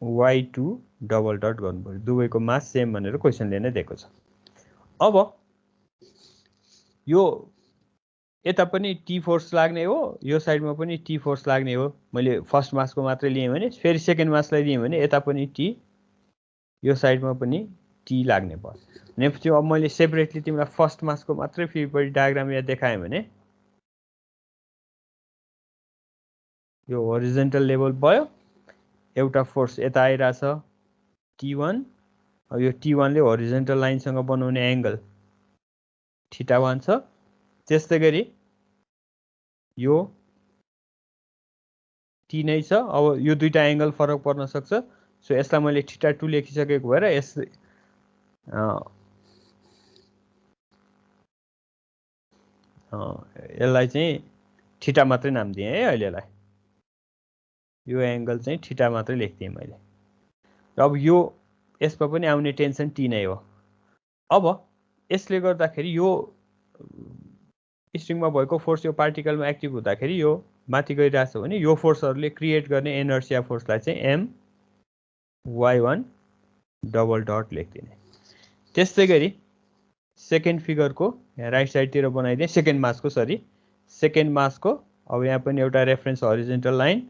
my2 डबल डट गर्नुपर्छ दुवैको मास सेम भनेर क्वेसनले नै दिएको छ अब यो यता पनि टी फोर्स लाग्ने हो, यो साइडमा पनि टी फोर्स लाग्ने हो। मैले फर्स्ट मासको मात्रै लिएँ भने, फेरि सेकेन्ड मासलाई लिएँ भने यता पनि टी, यो साइडमा पनि टी लाग्ने भयो। भनेपछि अब मैले सेपरेटली तिमीलाई फर्स्ट मासको मात्रै फ्री बडी डायग्राम यहाँ देखाएँ भने यो होरिजेन्टल लेभल भयो, एउटा फोर्स यता आइरहेछ T1, अब यो T1 ले होरिजेन्टल लाइनसँग बनाउने एंगल θ1 छ। त्यस्तै गरी यो T नै छ। अब यो दुईटा एंगल फरक पर्न सक्छ, सो यसलाई मैले θ2 लेखिसकेको भएर यसलाई चाहिँ θ मात्रै नाम दिएँ है अहिलेलाई। यो एंगल चाहिँ θ मात्रै लेख्दिएँ मैले। अब यो यसमा पनि आउने टेन्सन T नै हो। अब यसले गर्दाखेरि यो स्ट्रिङमा भएको फोर्स यो पार्टिकलमा एक्टिभ हुँदाखेरि यो माथि गइरहेछ भने यो फोर्सहरुले क्रिएट गर्ने इनर्शिया फोर्सलाई चाहिँ My1 डबल डट लेख्दिने। त्यस्तै गरी सेकेन्ड फिगरको यहाँ राइट साइडतिर बनाइदिएँ, सेकेन्ड मासको सरी, सेकेन्ड मासको अब यहाँ पनि एउटा रेफरेन्स हरिजोन्टल लाइन,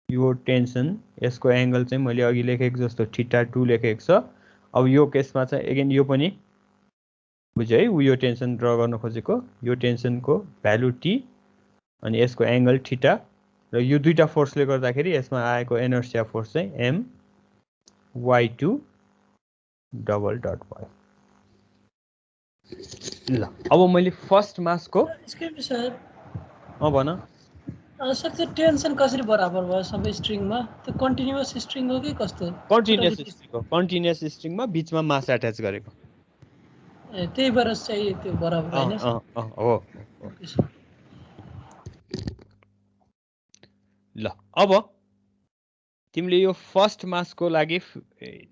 यो टेन्सन, यसको एंगल चाहिँ मैले अघि लेखेको जस्तो θ2 लेखेको छ। अब यो केसमा चाहिँ अगेन यो पनि बुझ्यो है, यो टेन्सन ड्रा गर्न खोजेको, यो टेन्सनको भ्यालु T अनि यसको एंगल θ र यो दुईटा फोर्सले गर्दाखेरि यसमा आएको इनर्शिया फोर्स चाहिँ My2 डबल डट भयो। ल अब मैले फर्स्ट मासको सर भन सर त्यो टेन्सन कसरी बराबर भयो सबै स्ट्रिङमा? त्यो कन्टिन्युअस स्ट्रिङ हो कि कस्तो? कन्टिन्युअस स्ट्रिङ हो, कन्टिन्युअस स्ट्रिङमा बीचमा मास अट्याच गरेको। ए त्यही भएर चाहिँ त्यो बराबर हैन हो। ल अब तिमीले यो फर्स्ट मासको लागि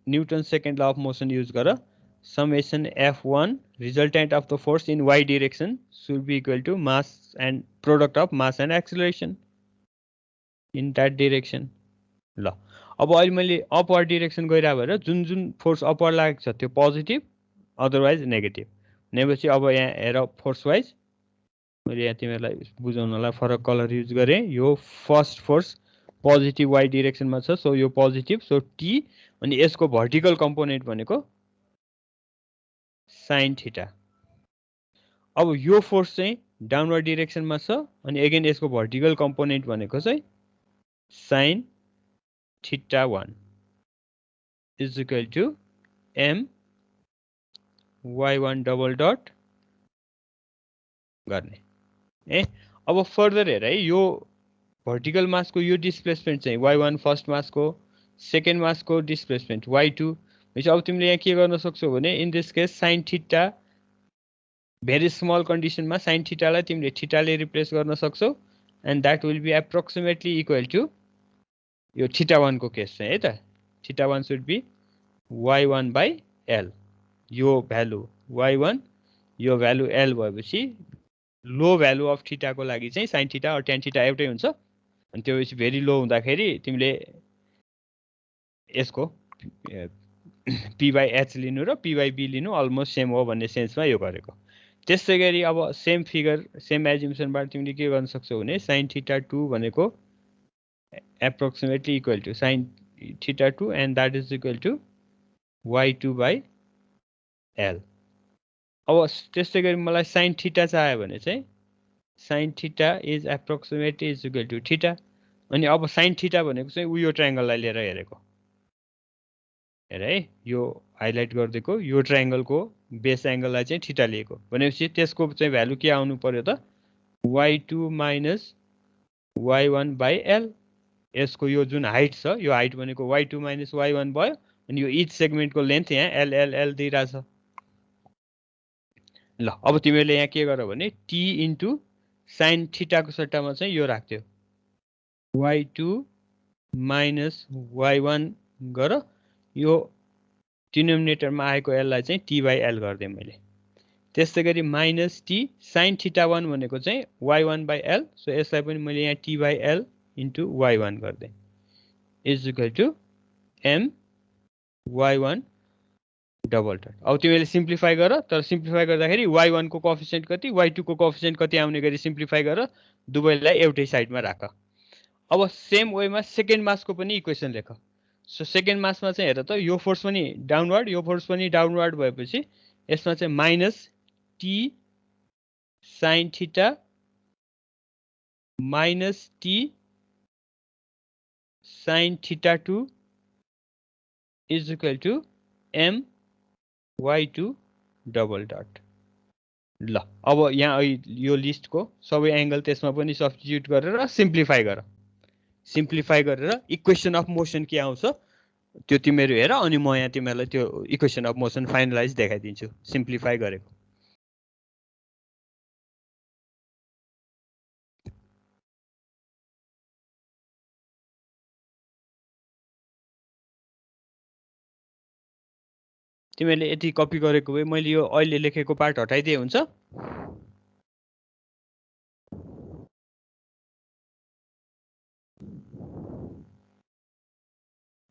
Newton second law of motion use गर। summation F1 resultant of the force in y direction should be equal to mass and product of mass and acceleration in that direction. ल अब अहिले मैले अपवर्ड डाइरेक्सन गइरा भएर जुन जुन फोर्स अपवर्ड लागेको छ त्यो पोजिटिभ, अदरवाइज नेगेटिभ। भनेपछि अब यहाँ हेर फोर्स वाइज मैले यहाँ तिमीहरूलाई बुझाउनलाई फरक कलर युज गरेँ। यो फर्स्ट फोर्स पोजिटिभ वाइ डाइरेक्सनमा छ, सो यो पोजिटिभ, सो टी, अनि यसको भर्टिकल कम्पोनेन्ट भनेको साइन थीटा। अब यो फोर्स चाहिँ डाउनवर्ड डाइरेक्सनमा छ अनि अगेन यसको भर्टिकल कम्पोनेन्ट भनेको चाहिँ sine θ1 is equal to My1 double dot गर्ने। अब फर्दर हेर है, यो भर्टिकल मासको यो डिस्प्लेसमेन्ट चाहिँ Y1 फर्स्ट मासको, सेकेन्ड मासको डिस्प्लेसमेन्ट Y2। अब तिमीले यहाँ के गर्न सक्छौ भने in this case sine theta very small कन्डिसनमा साइन थीटालाई तिमीले थीटाले रिप्लेस गर्न सक्छौ and that will be approximately equal to यो θ1 को केस चाहिँ है त, θ1 should be Y1 by L। यो भ्यालु Y1, यो भ्यालु L भएपछि लो भ्यालु अफ थीटा को लागि चाहिँ साइन थीटा र ट्यान थीटा एउटै हुन्छ। अनि त्यो पछि भेरी लो हुँदाखेरि तिमीले यसको P बाई H लिनु र P बाई B लिनु अलमोस्ट सेम हो भन्ने सेन्समा यो गरेको। त्यसै गरी अब सेम फिगर सेम एज्युम्सनबाट तिमीले के गर्न सक्छौ भने साइन θ2 भनेको approximately equal to sine θ2 and that is equal to Y2 by L। अब त्यस्तै गरी मलाई साइन थीटा चाहियो भने चाहिँ sine theta is approximately is equal to theta. अनि अब साइन थीटा भनेको चाहिँ उयो ट्रायंगललाई लिएर हेरेको, हेर है, यो हाइलाइट गरिदिएको यो ट्रायंगलको बेस एंगललाई चाहिँ थीटा लिएको भनेपछि त्यसको चाहिँ भ्यालु के आउनु पर्यो त Y2 minus Y1 by L। यसको यो जुन हाइट छ यो हाइट भनेको Y2 माइनस Y1 भयो अनि यो इच सेगमेन्टको लेन्थ यहाँ L दिइराछ। ल अब तिमीले यहाँ के गर भने T इन्टु साइन थीटाको सट्टामा चाहिँ यो राख्थ्यो Y2 माइनस Y1 गर, यो डिनोमिनेटरमा आएको L लाई चाहिँ T बाई L गरिदिएँ मैले। त्यस्तै गरी माइनस T साइन θ1 भनेको चाहिँ Y1 बाई L, सो यसलाई पनि मैले यहाँ T by L into Y1 गरिदिएँ is equal to My1 double dot. अब तिमीले सिम्प्लिफाई गर, तर सिम्प्लिफाई गर्दाखेरि y1 को कोएफिसिएन्ट कति y2 को कोएफिसिएन्ट कति आउने गरी सिम्प्लिफाई गर, दुवैलाई एउटै साइडमा राख। अब सेम वेमा सेकेन्ड मासको पनि इक्वेसन लेख। सो सेकेन्ड मासमा चाहिँ हेर त यो फोर्स पनि डाउनवर्ड यो फोर्स पनि डाउनवर्ड भएपछि यसमा चाहिँ minus T sine theta minus T sine theta 2 is equal to M y2 double dot. ल अब यहाँ यो लिस्टको सबै एंगल त्यसमा पनि सब्स्टिट्युट गरेर सिम्प्लिफाई गर। सिम्प्लिफाई गरेर इक्वेसन अफ मोसन के आउँछ त्यो तिमीहरू हेर, अनि म यहाँ तिमीहरूलाई त्यो इक्वेसन अफ मोसन फाइनलाइज देखाइदिन्छु सिम्प्लिफाई गरेको। तिमीहरूले यति कपी गरेको भए मैले यो अहिले लेखेको पार्ट हटाइदिए हुन्छ।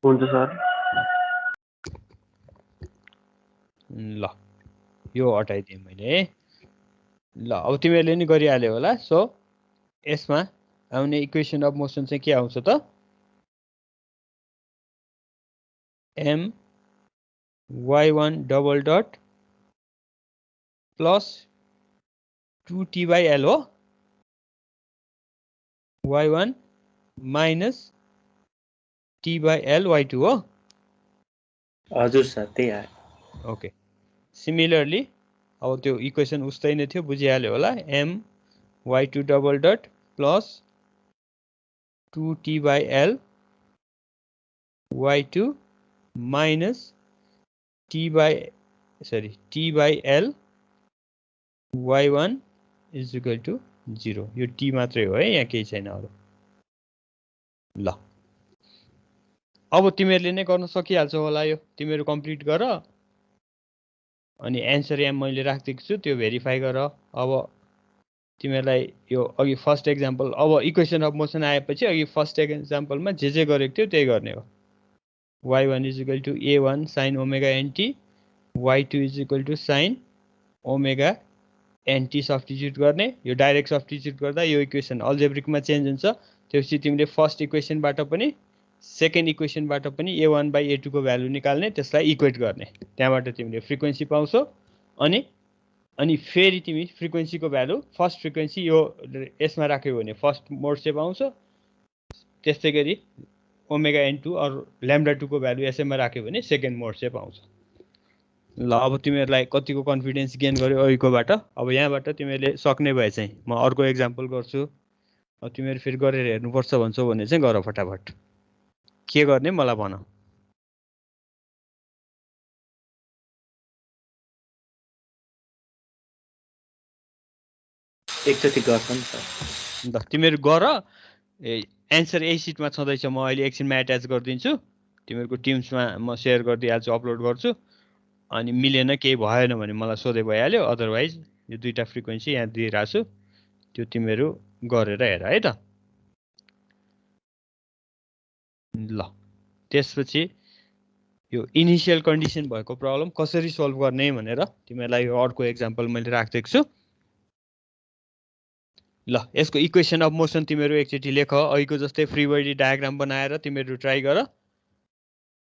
हुन्छ सर। ल यो हटाइदिएँ मैले। ल अब तिमीहरूले नि गरिहाल्यो होला। सो यसमा आउने इक्वेसन अफ मोसन चाहिँ के आउँछ त, am y1 double dot plus 2t/l हो, y1 माइनस t/l y2 हो। हजुर सर त्यही आयो। ओके, सिमिलरली अब त्यो इक्वेसन उस्तै नै थियो, बुझिहाल्यो होला। M y2 double dot plus 2t/l y2 minus t/l y1 is equal to 0। यो t मात्रै हो है, यहाँ केही छैन अरू। ल अब तिमीहरूले नै गर्न सकिहाल्छौ होला। यो तिमीहरू कम्प्लिट गर, अनि एन्सर यहाँ मैले राखिदिएको छु त्यो भेरिफाई गर। अब तिमीहरूलाई यो अघि फर्स्ट एक्जाम्पल, अब इक्वेसन अफ मोसन आएपछि अघि फर्स्ट एक्जाम्पलमा जे गरेको थियो त्यही गर्ने हो। y1 is equal to a1 sine omega n t, y2 is equal to sine omega n t substitute गर्ने। यो डाइरेक्ट सब्स्टिट्युट गर्दा यो इक्वेसन अल्जेब्रिकमा चेन्ज हुन्छ। त्यसपछि तिमीले फर्स्ट इक्वेसनबाट पनि सेकेन्ड इक्वेसनबाट पनि a1/a2 को भ्यालु निकाल्ने, त्यसलाई इक्वेट गर्ने। त्यहाँबाट तिमीले फ्रिक्वेन्सी पाउँछौ, अनि फेरि तिमी फ्रिक्वेन्सीको भ्यालु फर्स्ट फ्रिक्वेन्सी यो यसमा राख्यौ भने फर्स्ट मोड सेप आउँछ, त्यस्तै गरी ओमेगा n2 अर ल्याम्डा 2 को भ्यालु यसैमा राख्यो भने सेकेन्ड मोड सेप आउँछ। ल अब तिमीहरूलाई कतिको कन्फिडेन्स गेन गर्यो अहिलेकोबाट। अब यहाँबाट तिमीहरूले सक्ने भए चाहिँ म अर्को एक्जाम्पल गर्छु। अब तिमीहरू फेरि गरेर हेर्नुपर्छ भन्छौ भने चाहिँ गर फटाफट। के गर्ने मलाई भन। एकचोटि गर्छ नि सर। ल तिमीहरू गर। एन्सर यही सिटमा छँदैछ, म अहिले एकछिनमा एट्याच गरिदिन्छु। तिमीहरूको टिम्समा म सेयर गरिदिइहाल्छु, अपलोड गर्छु। अनि मिलेन केही भएन भने मलाई सोधे भइहाल्यो। अदरवाइज यो दुईटा फ्रिक्वेन्सी यहाँ दिइरहेको छु, त्यो तिमीहरू गरेर हेर है त। ल त्यसपछि यो इनिसियल कन्डिसन भएको प्रब्लम कसरी सोल्भ गर्ने भनेर तिमीहरूलाई यो अर्को एक्जाम्पल मैले राखिदिएको छु। ल यसको इक्वेसन अफ मोसन तिमीहरू एकचोटि लेख, अहिलेको जस्तै फ्री बडी डायग्राम बनाएर तिमीहरू ट्राई गर,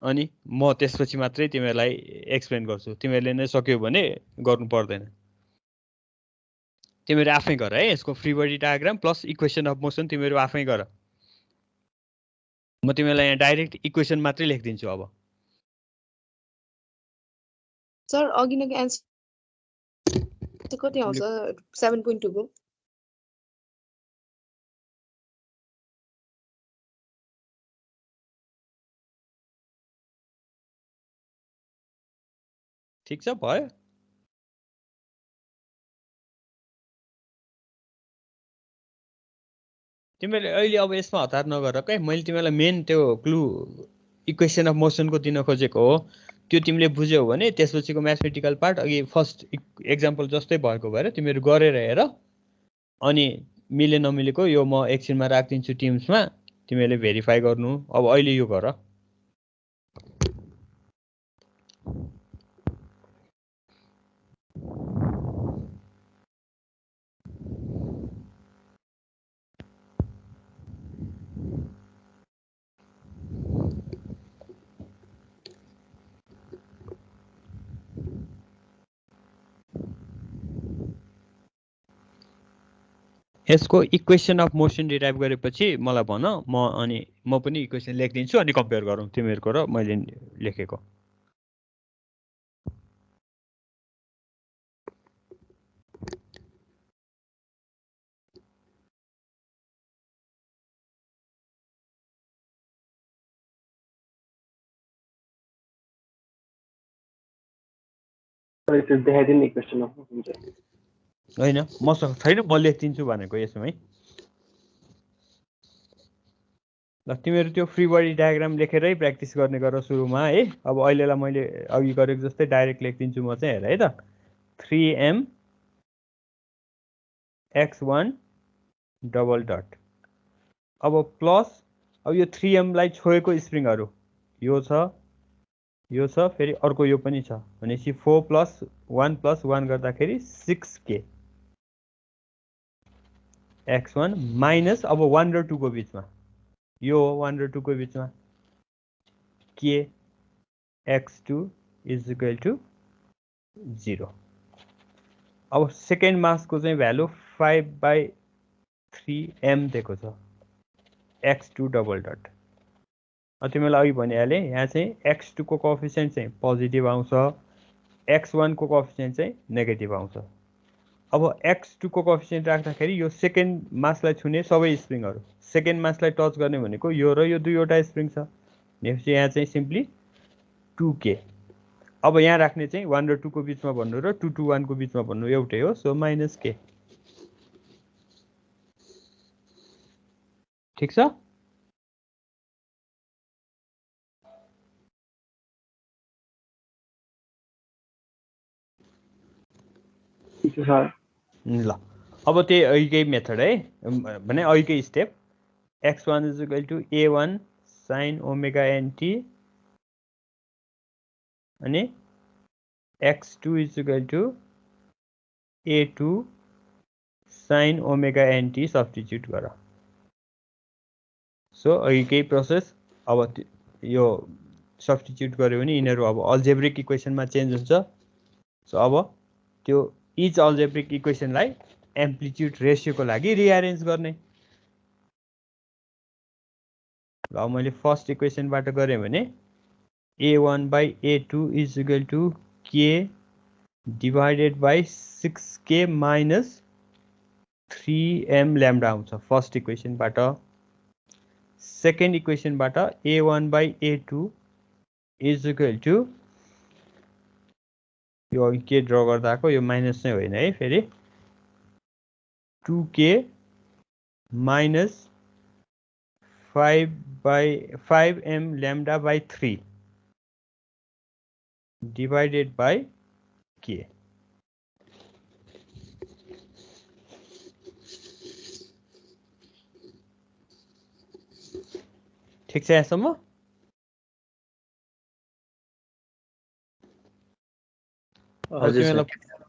अनि म त्यसपछि मात्रै तिमीहरूलाई एक्सप्लेन गर्छु। तिमीहरूले नै सक्यौ भने गर्नु पर्दैन, तिमीहरू आफै गर है। यसको free body diagram plus equation of motion तिमीहरू आफै गर। म तिमीहरूलाई यहाँ डाइरेक्ट इक्वेसन मात्रै लेखिदिन्छु। अब सर अघि नै एन्सर कति आउँछ 7.2 को? ठिक छ, भयो। तिमीहरूले अहिले अब यसमा हतार नगर है। मैले तिमीलाई मेन त्यो क्लु इक्वेसन अफ मोसनको दिन खोजेको हो। त्यो तिमीले बुझ्यौ भने त्यसपछिको म्याथमेटिकल पार्ट अघि फर्स्ट एक्जाम्पल जस्तै भएको भएर तिमीहरू गरेर हेर, अनि मिले नमिलेको यो म एकछिनमा राखिदिन्छु टिम्समा, तिमीहरूले भेरिफाई गर्नु। अब अहिले यो गर। यसको इक्वेसन अफ मोसन डिराइभ गरेपछि मलाई भन म पनि इक्वेसन लेखिदिन्छु अनि कम्पेयर गरौँ तिमीहरूको र मैले लेखेको देखाइदिनु इक्वेसन अफ हुन्छ होइन मसँग छैन म लेखिदिन्छु भनेको यसमै ल तिमीहरू त्यो फ्री बडी डायग्राम लेखेरै प्र्याक्टिस गर्ने गर सुरुमा है अब अहिलेलाई मैले अघि गरेको जस्तै डाइरेक्ट लेखिदिन्छु म चाहिँ हेर है त 3m x1 डबल डट अब प्लस अब यो 3m लाई छोएको स्प्रिङहरू यो छ फेरि अर्को यो पनि छ भनेपछि 4 प्लस 1 गर्दाखेरि 6k x1 माइनस अब 1 र 2 को बिचमा यो 1 र 2 को बिचमा k x2 is equal to 0 अब सेकेन्ड मासको चाहिँ भ्यालु 5/3m दिएको छ x2 डबल डट तिमीलाई अघि भनिहालेँ यहाँ चाहिँ x2 को कोएफिसिएन्ट चाहिँ पोजिटिभ आउँछ x1 को कोएफिसिएन्ट चाहिँ नेगेटिभ आउँछ अब x2 को कोएफिसिएन्ट राख्दाखेरि यो सेकेन्ड मासलाई छुने सबै स्प्रिङहरू सेकेन्ड मासलाई टच गर्ने भनेको यो र यो दुईवटा स्प्रिङ छ भनेपछि यहाँ चाहिँ सिम्पली 2k अब यहाँ राख्ने चाहिँ 1 र 2 को बिचमा भन्नु र 2 to 1 को बिचमा भन्नु एउटै हो सो माइनस k ठिक छ ल अब त्यही अघिकै मेथड है भने अघिकै step x1 is equal to a1 sin omega nt अनि x2 is equal to a2 sin omega nt substitute गर सो अघिकै प्रोसेस अब यो सब्स्टिट्युट गर्यो भने यिनीहरू अब अल्जेब्रिक इक्वेसनमा चेन्ज हुन्छ सो अब त्यो इच अल्जेब्रिक इक्वेसनलाई एम्प्लिट्युड रेसियोको लागि रिअरेन्ज गर्ने ल मैले फर्स्ट इक्वेसनबाट गरेँ भने a1/a2 is equal to k divided by 6k minus 3m lambda आउँछ फर्स्ट इक्वेसनबाट सेकेन्ड इक्वेसनबाट a1/a2 इज इक्वल टु यो के ड्र गर्दा आएको यो माइनस चाहिँ होइन है फेरि 2k minus 5m lambda by 3 divided by k ठिक छ यहाँसम्म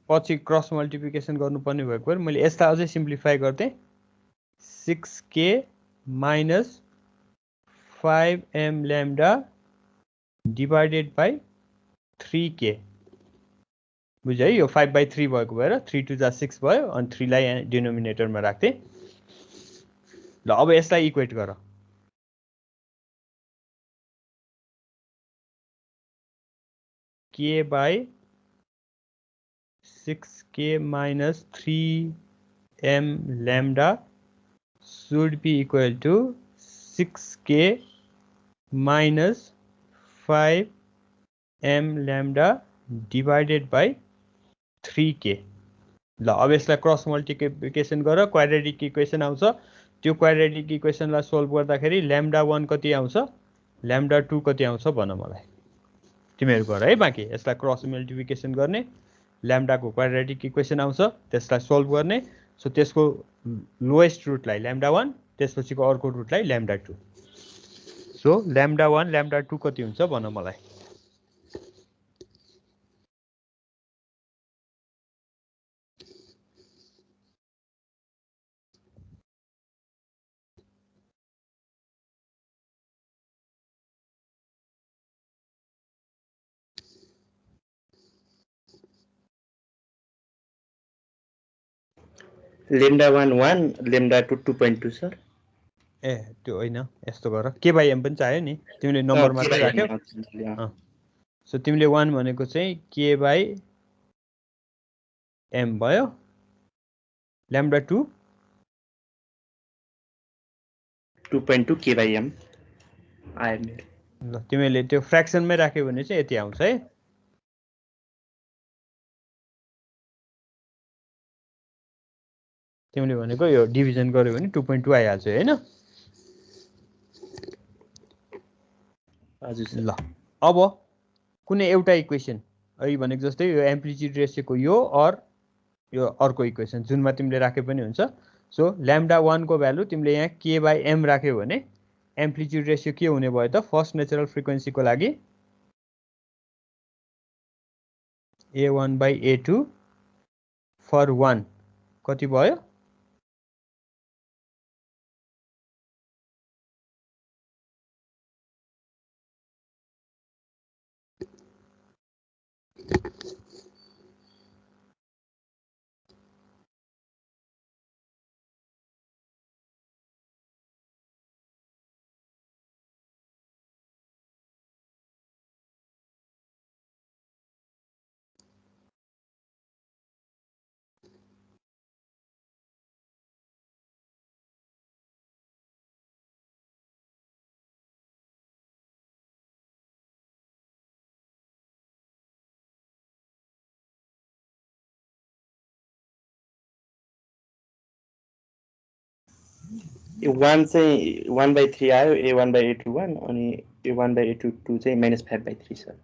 पछि क्रस मल्टिप्लिकेसन गर्नुपर्ने भएको भएर मैले यसलाई अझै सिम्प्लिफाई गर्दै 6k minus 5m lambda divided by 3k बुझ्यो है यो 5/3 भएको भएर 3 2 जा 6 भयो अनि 3 लाई डिनोमिनेटरमा राख्थे ल अब यसलाई इक्वेट गर k by 6k minus 3m lambda should be equal to 6k minus 5m lambda divided by 3k ल अब यसलाई क्रस मल्टिप्लिकेसन गर क्वाड्रेटिक इक्वेसन आउँछ त्यो क्वाड्रेटिक इक्वेसनलाई सोल्भ गर्दाखेरि ल्याम्डा 1 कति आउँछ ल्याम्डा 2 कति आउँछ भन मलाई तिमीहरू गर है बाँकी यसलाई क्रस मल्टिप्लिकेसन गर्ने ल्याम्डाको क्वाड्रेटिक इक्वेसन आउँछ त्यसलाई सोल्भ गर्ने सो त्यसको लोएस्ट रुटलाई ल्याम्डा 1 त्यसपछिको अर्को रुटलाई ल्याम्डा 2 सो ल्याम्डा 1 ल्याम्डा 2 कति हुन्छ भन मलाई lambda 1 1 lambda 2 2.2 सर ए त्यो होइन यस्तो गर k/m पनि चाहियो नि तिमीले नम्बर मात्रै राख्यौ सो तिमीले 1 भनेको चाहिँ k/m भयो lambda 2 2.2 k/m आयो मेरो ल तिमीले त्यो फ्र्याक्सनमै राख्यौ भने चाहिँ यति आउँछ है तिमीले भनेको यो डिभिजन गर्यो भने 2.2 आइहाल्छ हैन हजुर सर ल अब कुनै एउटा इक्वेसन अहिले भनेको जस्तै यो एम्प्लिट्युड रेशियोको यो अर यो अर्को इक्वेसन जुनमा तिमीले राखे पनि हुन्छ सो lambda 1 को भ्यालु तिमीले यहाँ k/m राख्यौ भने एम्प्लिट्युड रेशियो के हुने भयो त फर्स्ट नेचुरल फ्रिक्वेन्सीको लागि a1/a2 फर 1 कति भयो यो 1 चाहिँ 1/3 आयो a1/a2 1 अनि a1/a2 2 चाहिँ -5/3 सर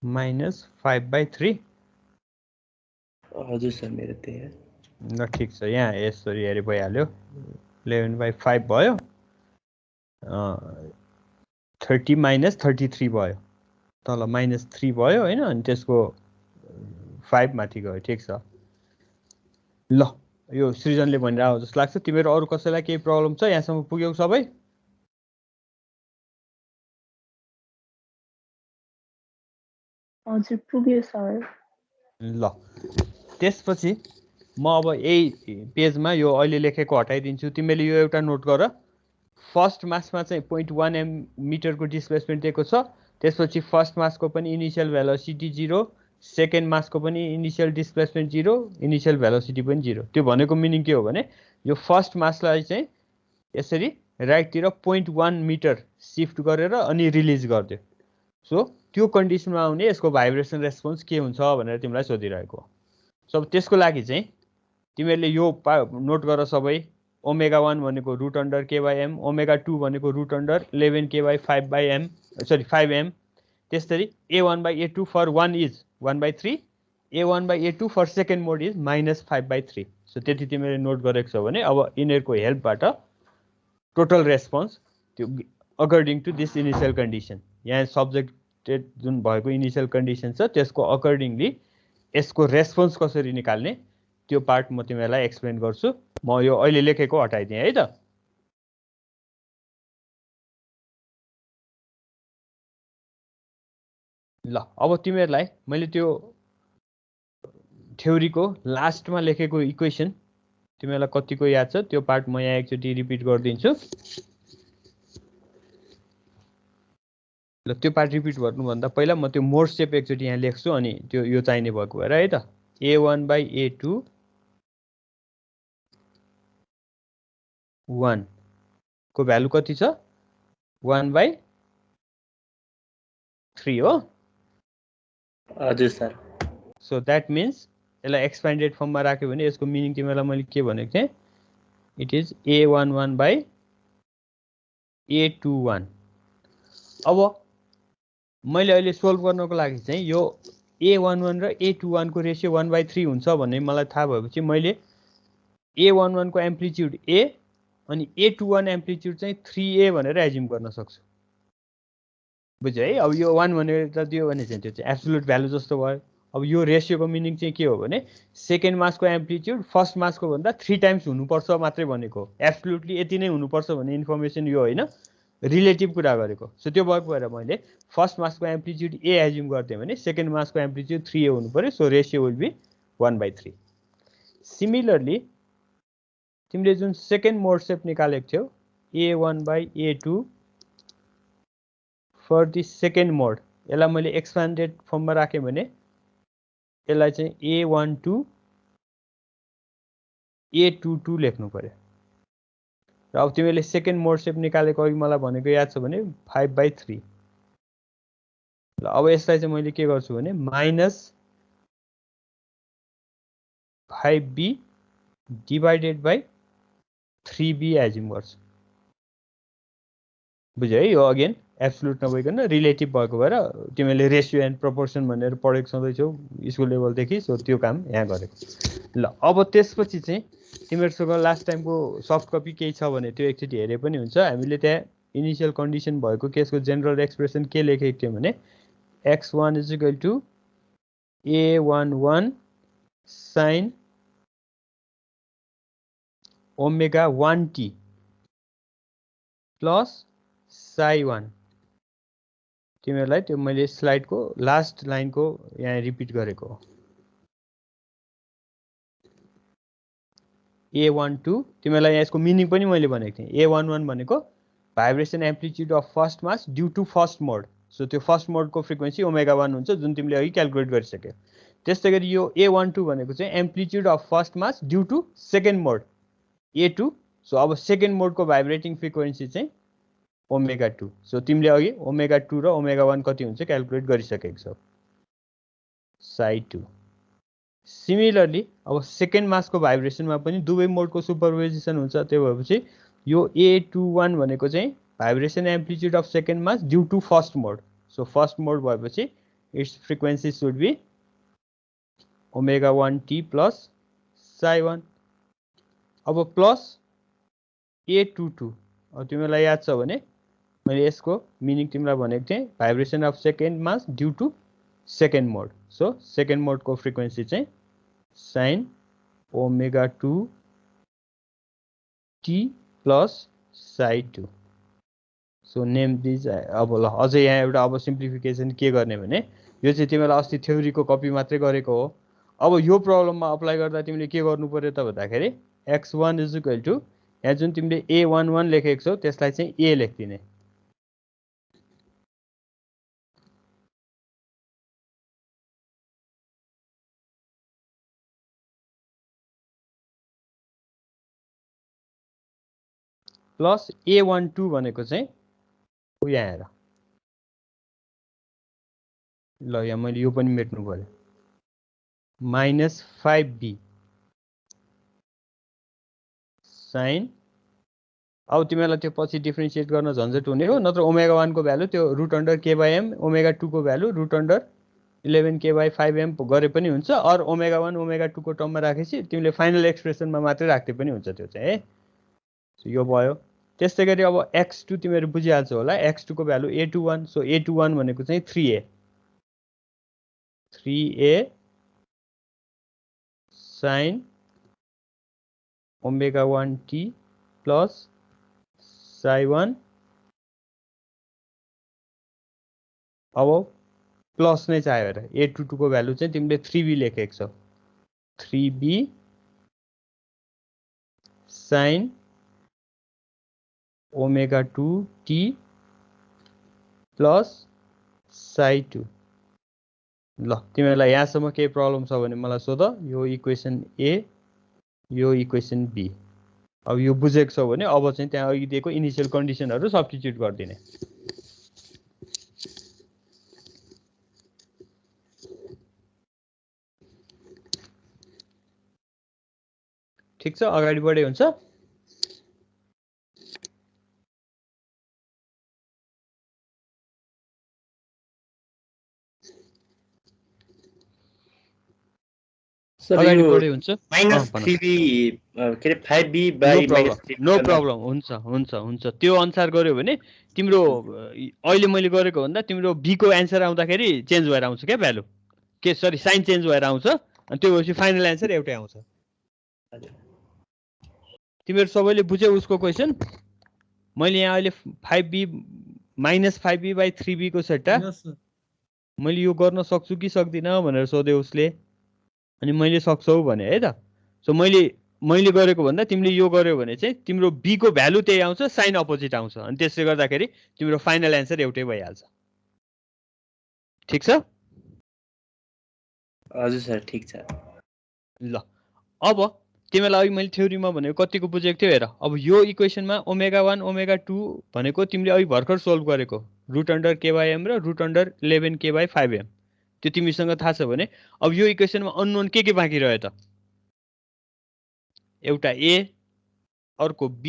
-5/3 हजुर सर मेरो त्यही हो ल ठिक छ यहाँ यसरी हेरे भइहाल्यो 11/5 भयो 30 - 33 भयो तल -3 भयो हैन अनि त्यसको 5 माथि गयो ठिक छ ल यो सृजनले भनिरहेको जस्तो लाग्छ तिमीहरू अरु कसैलाई केही प्रब्लम छ यहाँसम्म पुग्यौ सबै हजुर पुग्यो सर ल त्यसपछि म अब यही पेजमा यो अहिले लेखेको हटाइदिन्छु तिमीले यो एउटा नोट गर फर्स्ट मासमा चाहिँ 0.1 मिटरको डिस्प्लेसमेन्ट दिएको छ त्यसपछि फर्स्ट मासको पनि इनिशियल भेलोसिटी 0 सेकेन्ड मासको पनि इनिशियल डिस्प्लेसमेन्ट 0 इनिशियल भेलोसिटी पनि 0 त्यो भनेको मिनिङ के हो भने यो फर्स्ट मासलाई चाहिँ यसरी राइटतिर 0.1 मिटर शिफ्ट गरेर अनि रिलिज गर्दियो सो त्यो कन्डिसनमा आउने यसको भाइब्रेसन रेस्पोन्स के हुन्छ भनेर तिमीलाई सोधिरहेको सो त्यसको लागि चाहिँ तिमीहरूले यो नोट गर सबै ओमेगा 1 भनेको √अंडर k/m ओमेगा 2 भनेको √अंडर 11 k/5/m सरी 5m त्यसरी a1/a2 for 1 is 1/3 a1/a2 for second mode is -5/3 so त्यति तिमीले नोट गरेको छ भने अब यिनीहरुको हेल्पबाट टोटल रेस्पोन्स त्यो according to this initial condition यहाँ सब्जेक्टेड जुन भएको इनिशियल कन्डिसन छ त्यसको अकर्डिङली यसको रेस्पोन्स कसरी निकाल्ने त्यो पार्ट म तिमीलाई एक्सप्लेन गर्छु म यो अहिले लेखेको हटाइदिए है त ल अब तिमीहरुलाई मैले त्यो थ्योरीको लास्टमा लेखेको इक्वेसन तिमीहरुलाई कतिको याद छ त्यो पार्ट म यहाँ एकचोटी रिपिट गर्दिन्छु ल त्यो पार्ट रिपिट गर्नु भन्दा पहिला म त्यो मोड स्टेप एकचोटी यहाँ लेख्छु अनि त्यो यो चाहिने भएको भएर है त a1/a2 1 को भ्यालु कति छ 1/3 हो हजुर सर सो दैट मीन्स यसलाई एक्सपेन्डेड फर्ममा राख्यो भने यसको मिनिङ तिमीलाई मैले के भनेको थिएँ इट इज a11/a21 अब मैले अहिले सोल्भ गर्नको लागि चाहिँ यो a11 र a21 को रेशियो 1/3 हुन्छ भन्ने मलाई थाहा भएपछि मैले a11 को एम्प्लिट्युड a अनि a21 एम्प्लिट्युड चाहिँ 3a भनेर एज्युम गर्न सक्छु बुझ्यो है अब यो 1 भनेर त दियो भने चाहिँ त्यो चाहिँ एब्सोल्युट भ्यालु जस्तो भयो अब यो रेसियोको मिनिङ चाहिँ के हो भने सेकेन्ड मासको एम्प्लिट्युड फर्स्ट मासको भन्दा 3 टाइम्स हुनुपर्छ मात्रै भनेको, एब्सोल्युटली यति नै हुनुपर्छ भन्ने इन्फर्मेसन यो होइन, रिलेटिभ कुरा गरेको। सो त्यो भएको भएर मैले फर्स्ट मासको एम्प्लिट्युड ए एज्युम गर्थेँ भने सेकेन्ड मासको एम्प्लिट्युड 3a हुनु पर्यो, so ratio will be 1/3। Similarly तिमीले जुन सेकेन्ड मोड सेप निकालेको थियौ a1/a2 फर द सेकेन्ड मोड, यसलाई मैले एक्सपान्डेड फर्ममा राखेँ भने यसलाई चाहिँ a12 a22 लेख्नु पर्यो। र अब तिमीले सेकेन्ड मोड सेप निकालेको अघि मलाई भनेको याद छ भने 5/3। ल अब यसलाई चाहिँ मैले के गर्छु भने -5b divided by 3b assume गर्छु। बुझ्यो है? यो अगेन एब्सोल्युट नभइकन रिलेटिभ भएको भएर तिमीले रेसियो एन्ड प्रपोर्सन भनेर पढेको छँदैछौ स्कुल लेभलदेखि, सो त्यो काम यहाँ गरेको। ल अब त्यसपछि चाहिँ तिमीहरूसँग लास्ट टाइमको सफ्ट कपी केही छ भने त्यो एकचोटि हेरे पनि हुन्छ। हामीले त्यहाँ इनिसियल कन्डिसन भएको केसको जेनरल एक्सप्रेसन के लेखेको थियौँ भने x1 = a11 sin ω1t plus psi1। तिमीहरूलाई त्यो मैले स्लाइडको लास्ट लाइनको यहाँ रिपिट गरेको हो। a12 तिमीहरूलाई यसको मिनिङ पनि मैले भनेको थिएँ। a11 भनेको vibration amplitude of first mass due to first mode, so त्यो फर्स्ट मोडको फ्रिक्वेन्सी ω1 हुन्छ जुन तिमीले अघि क्यालकुलेट गरिसक्यौ। त्यस्तै गरी यो a12 भनेको चाहिँ amplitude of first mass due to second mode a2, so अब सेकेन्ड मोडको भाइब्रेटिङ फ्रिक्वेन्सी चाहिँ ω2, सो तिमीले अघि ω2 र ω1 कति हुन्छ क्यालकुलेट गरिसकेको छौ, psi2। सिमिलरली अब सेकेन्ड मासको भाइब्रेसनमा पनि दुवै मोडको सुपरपोजिसन हुन्छ। त्यो भएपछि यो a21 भनेको चाहिँ vibration amplitude of second mass due to first mode, so first mode भएपछि its frequency should be ω1t plus psi1। अब प्लस a22, अब तिमीलाई याद छ भने मैले यसको मिनिङ तिमीलाई भनेको थिएँ vibration of second mass due to second mode, so second मोडको फ्रिक्वेन्सी चाहिँ sin ω2t plus psi2। So name these. अब ल अझै यहाँ एउटा अब सिम्प्लिफिकेसन के गर्ने भने यो चाहिँ तिमीलाई अस्ति थ्योरीको कपी मात्रै गरेको हो। अब यो प्रब्लममा अप्लाई गर्दा तिमीले के गर्नु पर्यो त भन्दाखेरि x1 = यहाँ जुन तिमीले a11 लेखेको छौ त्यसलाई चाहिँ a लेखिदिने, प्लस a12 भनेको चाहिँ यहाँ हेर। ल यहाँ मैले यो पनि मेट्नु पर्यो, -5b sin। अब तिमीलाई त्यो पछि डिफ्रेन्सिएट गर्न झन्झट हुने हो, नत्र ω1 को भ्यालु त्यो √k/m, ω2 को भ्यालु √11k/5m गरे पनि हुन्छ, अर ω1 ω2 को टर्ममा राखेपछि तिमीले फाइनल एक्सप्रेसनमा मात्रै राख्दै पनि हुन्छ त्यो चाहिँ है। यो भयो। त्यस्तै गरी अब x2 तिमीहरू बुझिहाल्छौ होला, x2 को भ्यालु a21, सो a21 भनेको चाहिँ 3a sin ω1t plus psi1। अब प्लस नै चाहियो र a22 को भ्यालु चाहिँ तिमीले 3b लेखेको छौ, 3b sin ω2t plus psi2। ल तिमीहरूलाई यहाँसम्म केही प्रब्लम छ भने मलाई सोध। यो इक्वेसन ए, यो इक्वेसन बी। अब यो बुझेको छौ भने अब चाहिँ त्यहाँ अघि दिएको इनिसियल कन्डिसनहरू सब्स्टिट्युट गरिदिने। ठिक छ, अगाडि बढे हुन्छ। अगाडि बढे हुन्छ। -3b के रे 5b बाइ -3। नो प्रब्लम, हुन्छ हुन्छ हुन्छ। त्यो अनुसार गर्यो भने तिम्रो अहिले मैले गरेको भन्दा तिम्रो b को एन्सर आउँदाखेरि चेन्ज भएर आउँछ क्या भ्यालु। के सरी साइन चेन्ज भएर आउँछ अनि त्यो भएपछि फाइनल एन्सर एउटै आउँछ तिमीहरू सबैले बुझ्यौ उसको क्वेसन मैले यहाँ अहिले 5b माइनस 5b/3b को सट्टा मैले यो गर्न सक्छु कि सक्दिनँ भनेर सोध्यो उसले अनि मैले सक्छौ भने है त सो मैले गरेको भन्दा तिमीले यो गर्यो भने चाहिँ तिम्रो b को भ्यालु त्यही आउँछ साइन अपोजिट आउँछ अनि त्यसले गर्दाखेरि तिम्रो फाइनल एन्सर एउटै भइहाल्छ ठीक छ हजुर सर ठीक छ ल अब तिमीलाई अघि मैले थ्योरीमा भनेको कतिको बुझेको थियो हेर अब यो इक्वेसनमा ओमेगा 1 ओमेगा 2 भनेको तिमीले अघि भर्खर सोल्भ गरेको √अंडर k/m र √अंडर 11 k/5m त्यो तिमीसँग थाहा छ भने अब यो इक्वेसनमा अननोन के बाँकी रह्यो त एउटा a अर्को b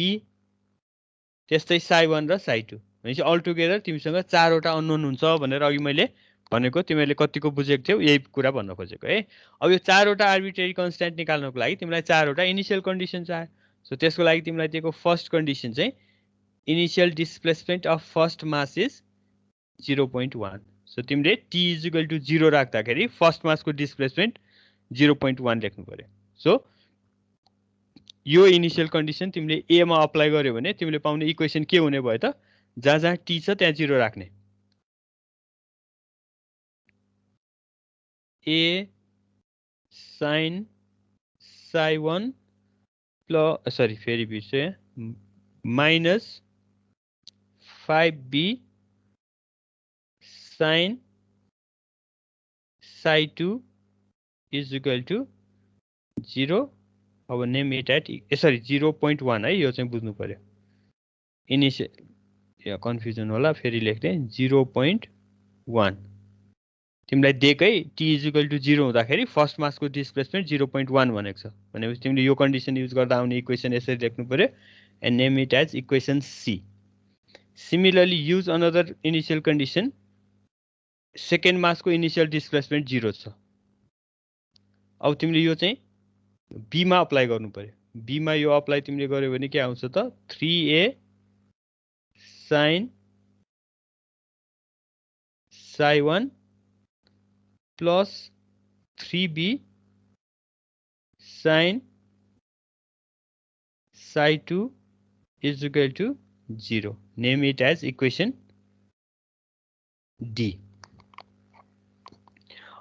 त्यस्तै psi1 र psi2 भनेपछि अल टुगेदर तिमीसँग 4 वटा अननोन हुन्छ भनेर अघि मैले भनेको तिमीले कतिको बुझेको थियौ यही कुरा भन्न खोजेको है अब यो 4 वटा आर्बिट्रेरी कन्स्ट्यान्ट निकाल्नको लागि तिमीलाई 4 वटा इनिशियल कन्डिसन चाहियो सो त्यसको लागि तिमीलाई दिएको फर्स्ट कन्डिसन चाहिँ initial displacement of first mass is 0.1 so तिमीले t = 0 राख्दाखेरि फर्स्ट मासको डिस्प्लेसमेन्ट 0.1 लेख्नु पर्यो सो यो इनिशियल कन्डिसन तिमीले a मा अप्लाई गर्यो भने तिमीले पाउने इक्वेसन के हुने भयो त जहाँ t छ त्यहाँ 0 राख्ने a sin psi1 plus sorry फेरि बिर्से minus 5b sin psi2 is equal to 0 अब नेम इट एट सरी 0.1 है यो चाहिँ बुझ्नु पर्यो इनिशियल या कन्फ्युजन होला फेरि लेख्दै 0.1 तिमीलाई दिएकै t = 0 हुँदाखेरि फर्स्ट मासको डिस्प्लेसमेन्ट 0.1 भनेको छ भनेपछि तिमीले यो कन्डिसन युज गर्दा आउने इक्वेसन यसरी लेख्नु पर्यो and name it as equation c similarly use another initial condition second मासको इनिशियल डिस्प्लेसमेन्ट 0 छ अब तिमीले यो चाहिँ b मा अप्लाई गर्नु पर्यो b मा यो अप्लाई तिमीले गर्यो भने के आउँछ त 3a sin psi1 plus 3b sin psi2 is equal to 0 name it as equation d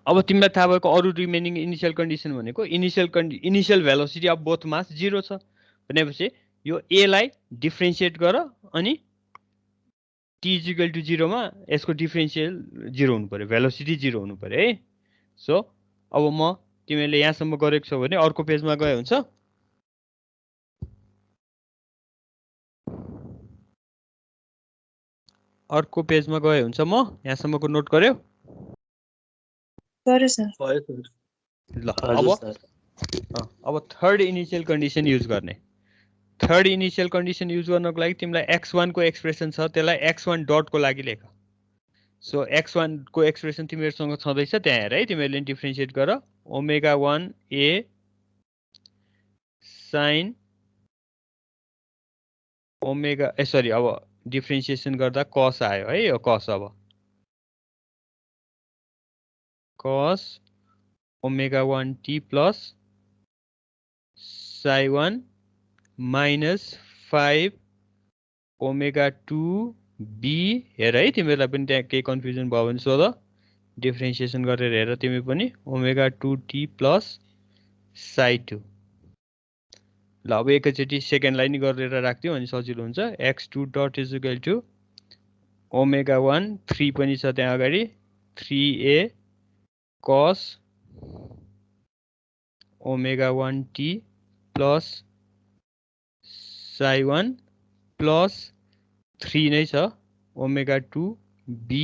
अब तिमीलाई थाहा भएको अरु रिमेनिङ इनिशियल कन्डिसन भनेको इनिशियल भेलोसिटी अफ बोथ मास 0 छ भनेपछि यो a लाई डिफरेन्शिएट गर अनि t = 0 मा यसको डिफरेन्शियल 0 हुनु पर्यो भेलोसिटी 0 हुनु पर्यो है सो अब म तिमीले यहाँसम्म गरेको छौ भने अर्को पेजमा गए हुन्छ अर्को पेजमा गए हुन्छ म यहाँसम्मको नोट गर्यो गरे सर ल अब थर्ड इनिशियल कन्डिसन युज गर्ने थर्ड इनिशियल कन्डिसन युज गर्नको लागि तिमीलाई x1 को एक्सप्रेसन छ त्यसलाई x1 डट को लागि लेख सो x1 को एक्सप्रेसन तिमीहरुसँग छँदैछ त्यहाँ हेर है तिमीहरुले डिफरेन्शिएट गर omega 1 a sin omega sorry अब डिफरेन्शिएसन गर्दा cos आयो है यो cos अब cos omega 1 t plus psi1 minus 5 omega 2 b हेर है तिमीहरुलाई पनि त्यहाँ केही कन्फ्युजन भयो भने सोध डिफरेन्शिएसन गरेर हेर तिमी पनि ओमेगा 2 t प्लस psi2 ल अब एकैचोटी सेकेन्ड लाइन गरेर राख्दियौ अनि सजिलो हुन्छ x2 dot is equal to omega 1 3 पनि छ त्यहाँ अगाडि 3a cos omega 1 t plus psi1 plus 3 नै छ omega 2 b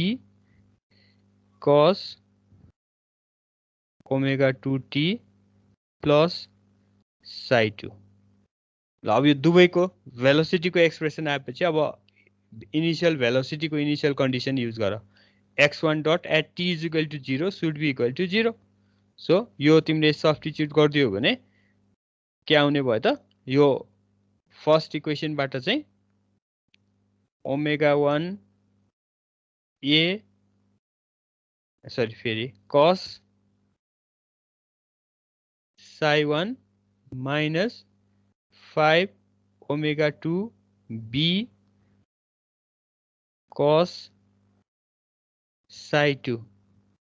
cos omega 2 t plus psi2 ल अब यो दुवैको भेलोसिटीको एक्सप्रेसन आएपछि अब इनिशियल भेलोसिटीको इनिशियल कन्डिसन युज गर x1 dot at t is equal to 0 should be equal to 0 so यो तिमीले सब्स्टिट्युट गर्दियौ भने के आउने भयो त यो फर्स्ट इक्वेसनबाट चाहिँ ओमेगा 1 a सरी फेरि cos psi1 minus 5 omega 2 b cos psi2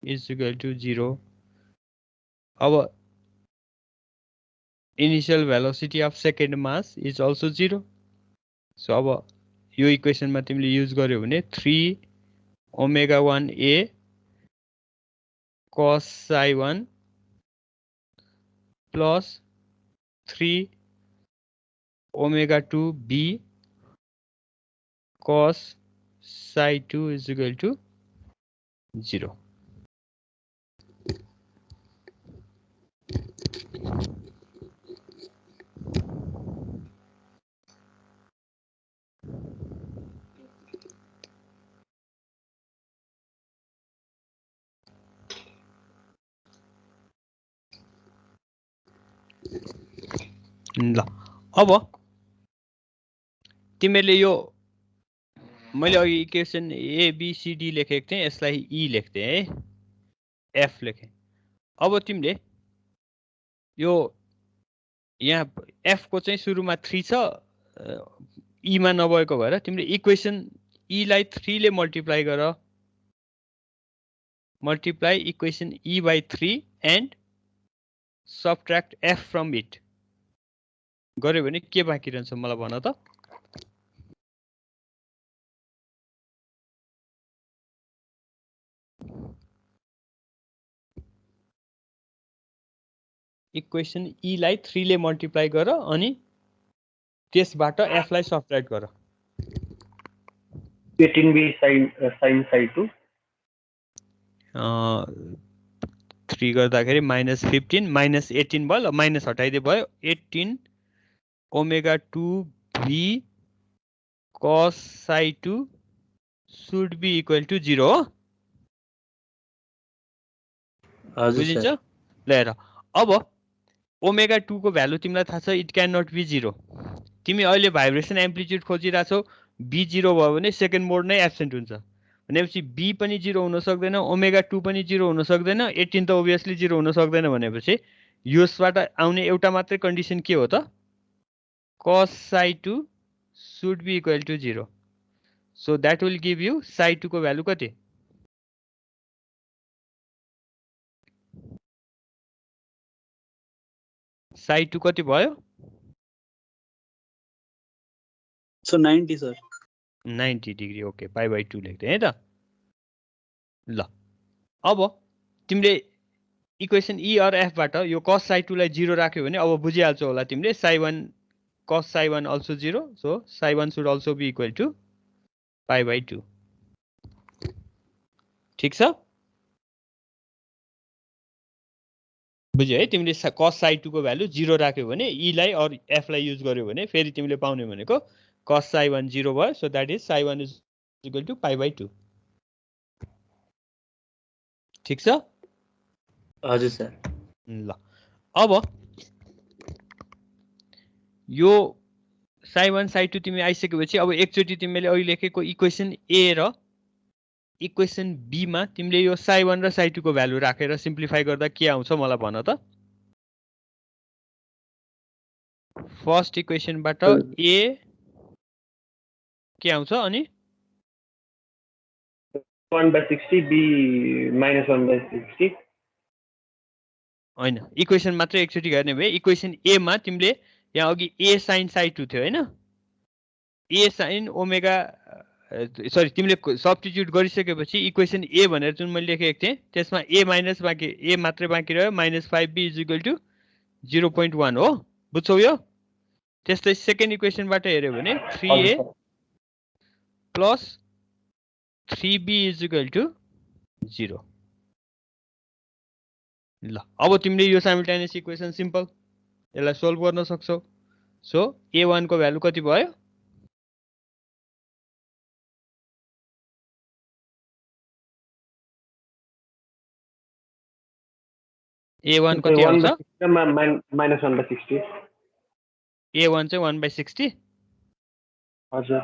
is equal to 0. Our initial velocity of second mass is also 0. So अब यो इक्वेसनमा तिमीले युज गर्यो भने 3 omega 1a cos psi1 plus 3 omega 2b cos psi2 is equal to 0. ल अब तिमीले यो मैले अघि equation A B C D लेखेको थिएँ यसलाई ई लेख्थे है एफ लेखेँ अब तिमीले यो यहाँ एफ को चाहिँ सुरुमा 3 छ ई मा नभएको भएर तिमीले इक्वेसन ई लाई 3 ले मल्टिप्लाई गर multiply equation E by 3 and subtract F from it गर्यो भने के बाँकी रहन्छ मलाई भन त इक्वेसन ई लाई 3 ले मल्टिप्लाई गर अनि त्यसबाट एफ लाई सबट्र्याक्ट गर 18b sin psi2 3 गर्दाखेरि -15 -18 भयो ल माइनस हटाइदिए भयो 18 omega 2b cos psi2 should be equal to 0 हो बुझिन्छ ल हेर अब ओमेगा 2 को भ्यालु तिमीलाई थाहा छ इट क्यान नट बी 0 तिमी अहिले भाइब्रेसन एम्प्लिट्युड खोजिरहेछौ b 0 भयो भने सेकेन्ड मोड नै एब्सेन्ट हुन्छ भनेपछि b पनि 0 हुन सक्दैन ओमेगा 2 पनि 0 हुन सक्दैन 18 त ओभियसली 0 हुन सक्दैन भनेपछि यसबाट आउने एउटा मात्रै कन्डिसन के हो त cos psi2 should be equal to 0 so that will give you psi2 को भ्यालु कति psi2 कति भयो So 90 sir. 90 degree okay pi by 2 लेख्दै है त ल अब तिमीले इक्वेसन ई और एफ बाट यो cos psi2 लाई 0 राख्यो भने अब बुझिहाल्छौ होला तिमीले psi1 cos psi1 also 0 so psi1 should also be equal to pi by 2 ठीक छ बुझ्यौ है तिमीले cos psi2 को भ्यालु 0 राख्यो भने ई लाई और एफ लाई युज गर्यो भने फेरि तिमीले पाउने भनेको cos psi1 0 भयो so that is psi1 is equal to pi by 2 ठीक छ हजुर सर ल अब यो psi1 psi2 तिमी आइसकेपछि अब एकचोटी तिमीले अहिले लेखेको इक्वेसन ए र इक्वेसन बी मा तिमीले यो psi1 र psi2 को भ्यालु राखेर सिम्प्लिफाई गर्दा के आउँछ मलाई भन त फर्स्ट इक्वेसनबाट ए के आउँछ अनि 1/60 b -1/60 हैन इक्वेसन मात्र एकचोटी गर्ने भए इक्वेसन ए मा तिमीले यहाँ अघि a sin psi2 थियो हैन a sin ओमेगा सरी तिमीले सब्स्टिट्युट गरिसकेपछि इक्वेसन ए भनेर जुन मैले लेखेको थिएँ त्यसमा a माइनस बाँकी a मात्रै बाँकी रह्यो -5b = 0.1 हो बुझ्छौ यो त्यस्तै सेकेन्ड इक्वेसनबाट हेर्यो भने 3a plus 3b = 0 ल अब तिमीले यो साइमल्टेनियस इक्वेसन सिम्पल यसलाई सोल्भ गर्न सक्छौ सो a1 को भ्यालु कति भयो a1 कति आउँछ -1/60 a1 चाहिँ 1/60 हजुर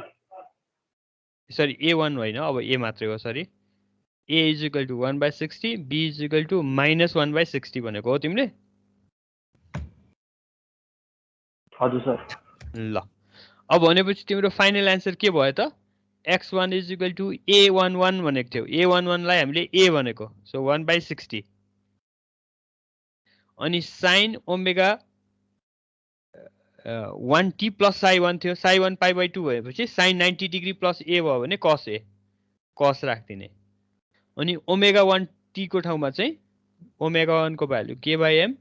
सरी a1 होइन अब a मात्रै हो सरी a = 1/60 b = -1/60 भनेको हो तिमीले हजुर सर ल अब भनेपछि तिम्रो फाइनल आन्सर के भयो त x1 is equal to a11 भनेको थियो a11 लाई हामीले a भनेको सो 1/60 अनि sin omega 1t plus psi1 थियो psi1 π/2 भएपछि sin 90 डिग्री प्लस a भयो भने cos a cos राख्दिने अनि ओमेगा 1t को ठाउँमा चाहिँ ओमेगा 1 को भ्यालु k/m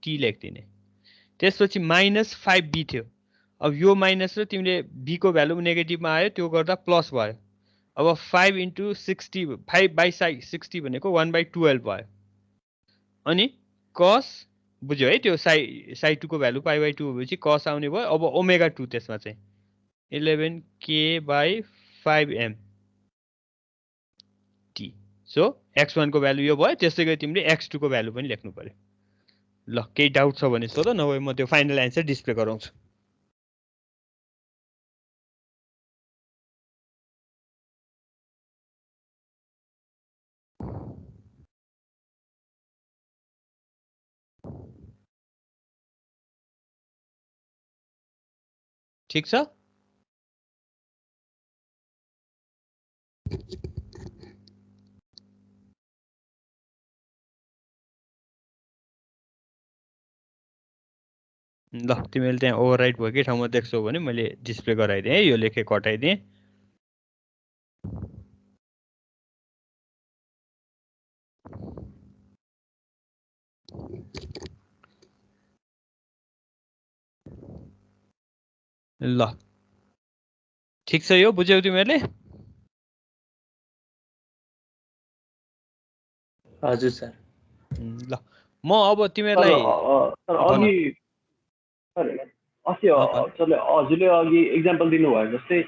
t लेख्दिने त्यसपछि -5b थियो अब यो माइनस र तिमीले b को भ्यालु नेगेटिभमा आयो त्यो गर्दा प्लस भयो अब 5 * 60 5/60 भनेको 1/12 भयो अनि cos बुझ्यो है त्यो psi2 को भ्यालु π/2 भएपछि cos आउने भयो अब ओमेगा 2 त्यसमा चाहिँ 11k/5m t सो x1 को भ्यालु यो भयो त्यसैगरी तिमीले x2 को भ्यालु पनि लेख्नु पर्यो ल केही डाउट छ भने सोध नभए म त्यो फाइनल आन्सर डिस्प्ले गराउँछु ठीक छ ल तिमीले त्यहाँ ओभरराइट भएकै ठाउँमा देख्छौ भने मैले डिस्प्ले गराइदिएँ है यो लेखेको हटाइदिएँ ल ठीक छ यो बुझ्यौ तिमीहरूले हजुर सर ल म अब तिमीहरूलाई अघि हजुरले अघि इक्जाम्पल दिनुभयो जस्तै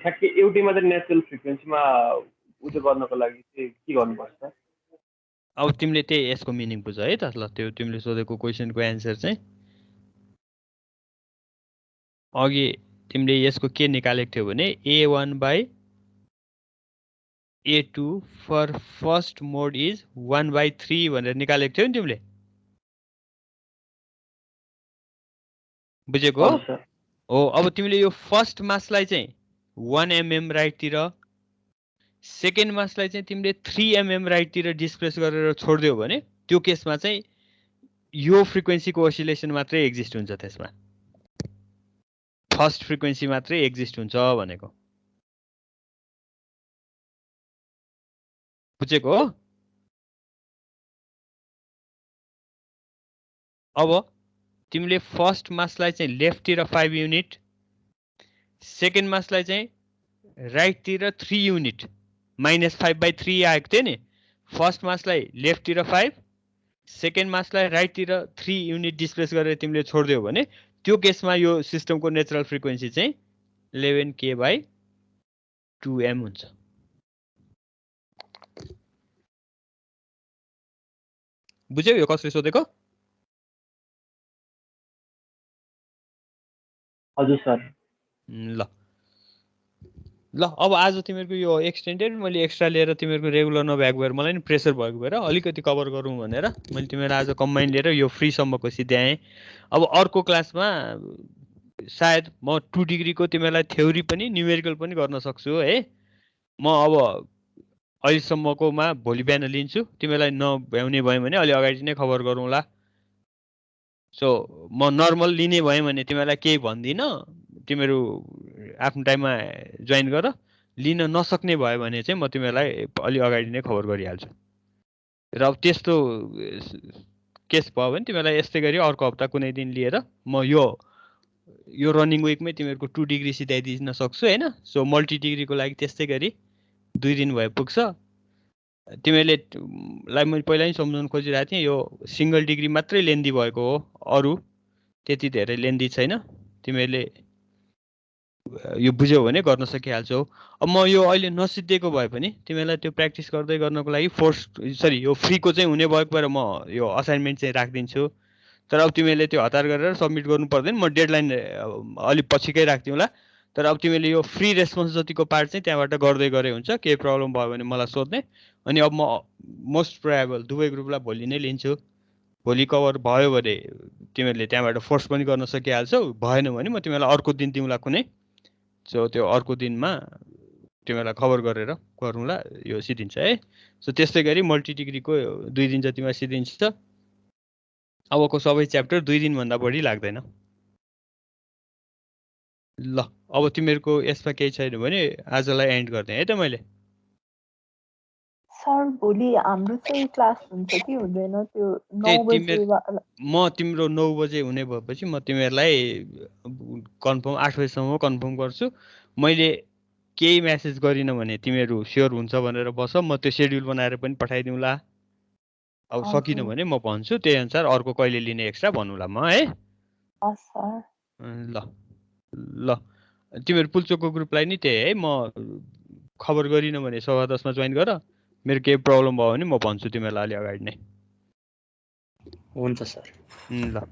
ठ्याक्कै एउटै मात्रै नेचुरल फ्रिक्वेन्सीमा उयो गर्नको लागि चाहिँ के गर्नुपर्छ अब तिमीले त्यही यसको मिनिङ बुझ है त ल त्यो तिमीले सोधेको क्वेसनको एन्सर चाहिँ अघि तिमीले यसको के निकालेको थियो भने a1/a2 for first mode is 1/3 भनेर निकालेको थियो नि तिमीले बुझेको हो अब तिमीले यो फर्स्ट मासलाई चाहिँ 1 mm राइटतिर सेकेन्ड मासलाई चाहिँ तिमीले 3 mm राइटतिर डिस्प्लेस गरेर छोड्दियौ भने त्यो केसमा चाहिँ यो फ्रिक्वेन्सीको ओसिलेसन मात्रै एक्जिस्ट हुन्छ त्यसमा फर्स्ट फ्रिक्वेन्सी मात्रै एक्जिस्ट हुन्छ भनेको बुझेको हो अब तिमीले फर्स्ट मासलाई चाहिँ लेफ्टतिर 5 युनिट सेकेन्ड मासलाई चाहिँ राइटतिर 3 युनिट -5/3 आएको थियो नि फर्स्ट मासलाई लेफ्टतिर 5 सेकेन्ड मासलाई राइटतिर 3 युनिट डिस्प्लेस गरेर तिमीले छोड्दियौ भने त्यो केसमा यो सिस्टमको नेचुरल फ्रिक्वेन्सी चाहिँ 11k/2m हुन्छ बुझ्यौ यो कसले सोधेको हजुर सर ल अब आज तिमीहरूको यो एक्सटेन्डेड मैले एक्स्ट्रा लिएर तिमीहरूको रेगुलर नभएको भएर मलाई नि प्रेसर भएको भएर अलिकति कभर गरौँ भनेर मैले तिमीलाई आज कम्बाइन लिएर यो फ्री सम्मको सिध्याएँ अब अर्को क्लासमा सायद म 2 डिग्रीको तिमीलाई थ्योरी पनि न्युमेरिकल पनि गर्न सक्छु है म अब अहिलेसम्मकोमा भोलि बिहान लिन्छु तिमीलाई नभ्याउने भयो भने अलि अगाडि नै खबर गरौँला सो म नर्मल लिने भएँ भने तिमीलाई केही भन्दिनँ तिमीहरू आफ्नो टाइममा जोइन गर लिन नसक्ने भयो भने चाहिँ म तिमीलाई अलि अगाडि नै खबर गरिहाल्छु र अब त्यस्तो केस भयो भने तिमीलाई यस्तै गरी अर्को हप्ता कुनै दिन लिएर म यो रनिङ विकमै तिमीहरूको 2 डिग्री सिधाइदिन सक्छु हैन सो मल्टी डिग्रीको लागि त्यस्तै गरी 2 दिन भए पुग्छ तिमीले मैले पहिला नै सम्झाउन खोजिरहेको थिएँ यो सिंगल डिग्री मात्रै लेन्दी भएको हो अरु त्यति धेरै लेन्दी छैन तिमीले यो बुझ्यौ भने गर्न सकिहाल्छौ अब म यो अहिले नसिद्धेको भए पनि तिमीलाई त्यो प्र्याक्टिस गर्दै गर्नको लागि यो फ्रीको चाहिँ हुने भएको भएर म यो असाइनमेन्ट चाहिँ राख्दिन्छु तर अब तिमीले त्यो हतार गरेर सबमिट गर्नु पर्दैन म डेडलाइन अलि पछिकै राख्दिउँला तर अब तिमीले यो फ्री रेस्पोन्स जतिको पार्ट चाहिँ त्यहाँबाट गर्दै गरे हुन्छ केही प्रब्लम भयो भने मलाई सोध्ने अनि अब म मोस्ट प्रोबेबल दुवै ग्रुपलाई भोलि नै लिन्छु भोलि कभर भयो भने तिमीहरूले त्यहाँबाट फोर्स पनि गर्न सकिहाल्छौ, भएन भने म तिमीलाई अर्को दिन तिमीलाई कुनै सो त्यो अर्को दिनमा तिमीलाई कभर गरेर गरौँला, यो सिद्धिन्छ है। सो त्यस्तै गरी मल्टी डिग्रीको 2 दिन जतिमा सिद्धिन्छ। अबको सबै च्याप्टर 2 दिनभन्दा बढी लाग्दैन। ल अब तिमीहरूको यसमा केही छैन भने आजलाई एन्ड गरिदिएँ है त मैले। सर भोलि हाम्रो चाहिँ क्लास हुन्छ कि हुँदैन त्यो 9 त्यही बजे म तिम्रो 9 बजे हुने भएपछि म तिमीहरूलाई कन्फर्म 8 बजेसम्म कन्फर्म गर्छु। मैले केही मेसेज गरिनँ भने तिमीहरू स्योर हुन्छ भनेर बस, म त्यो सेड्युल बनाएर पनि पठाइदिउँला। अब सकिनँ भने म भन्छु, त्यही अनुसार अर्को कहिले लिने एक्स्ट्रा भन्नुला म है। हस् सर। ल ल तिमीहरू पुल्चोकको ग्रुपलाई नि त्यही है, म खबर गरिनँ भने 10:15 मा जोइन गर। मेरो केही प्रब्लम भयो भने म भन्छु तिमीहरूलाई अलि अगाडि नै। हुन्छ सर। ल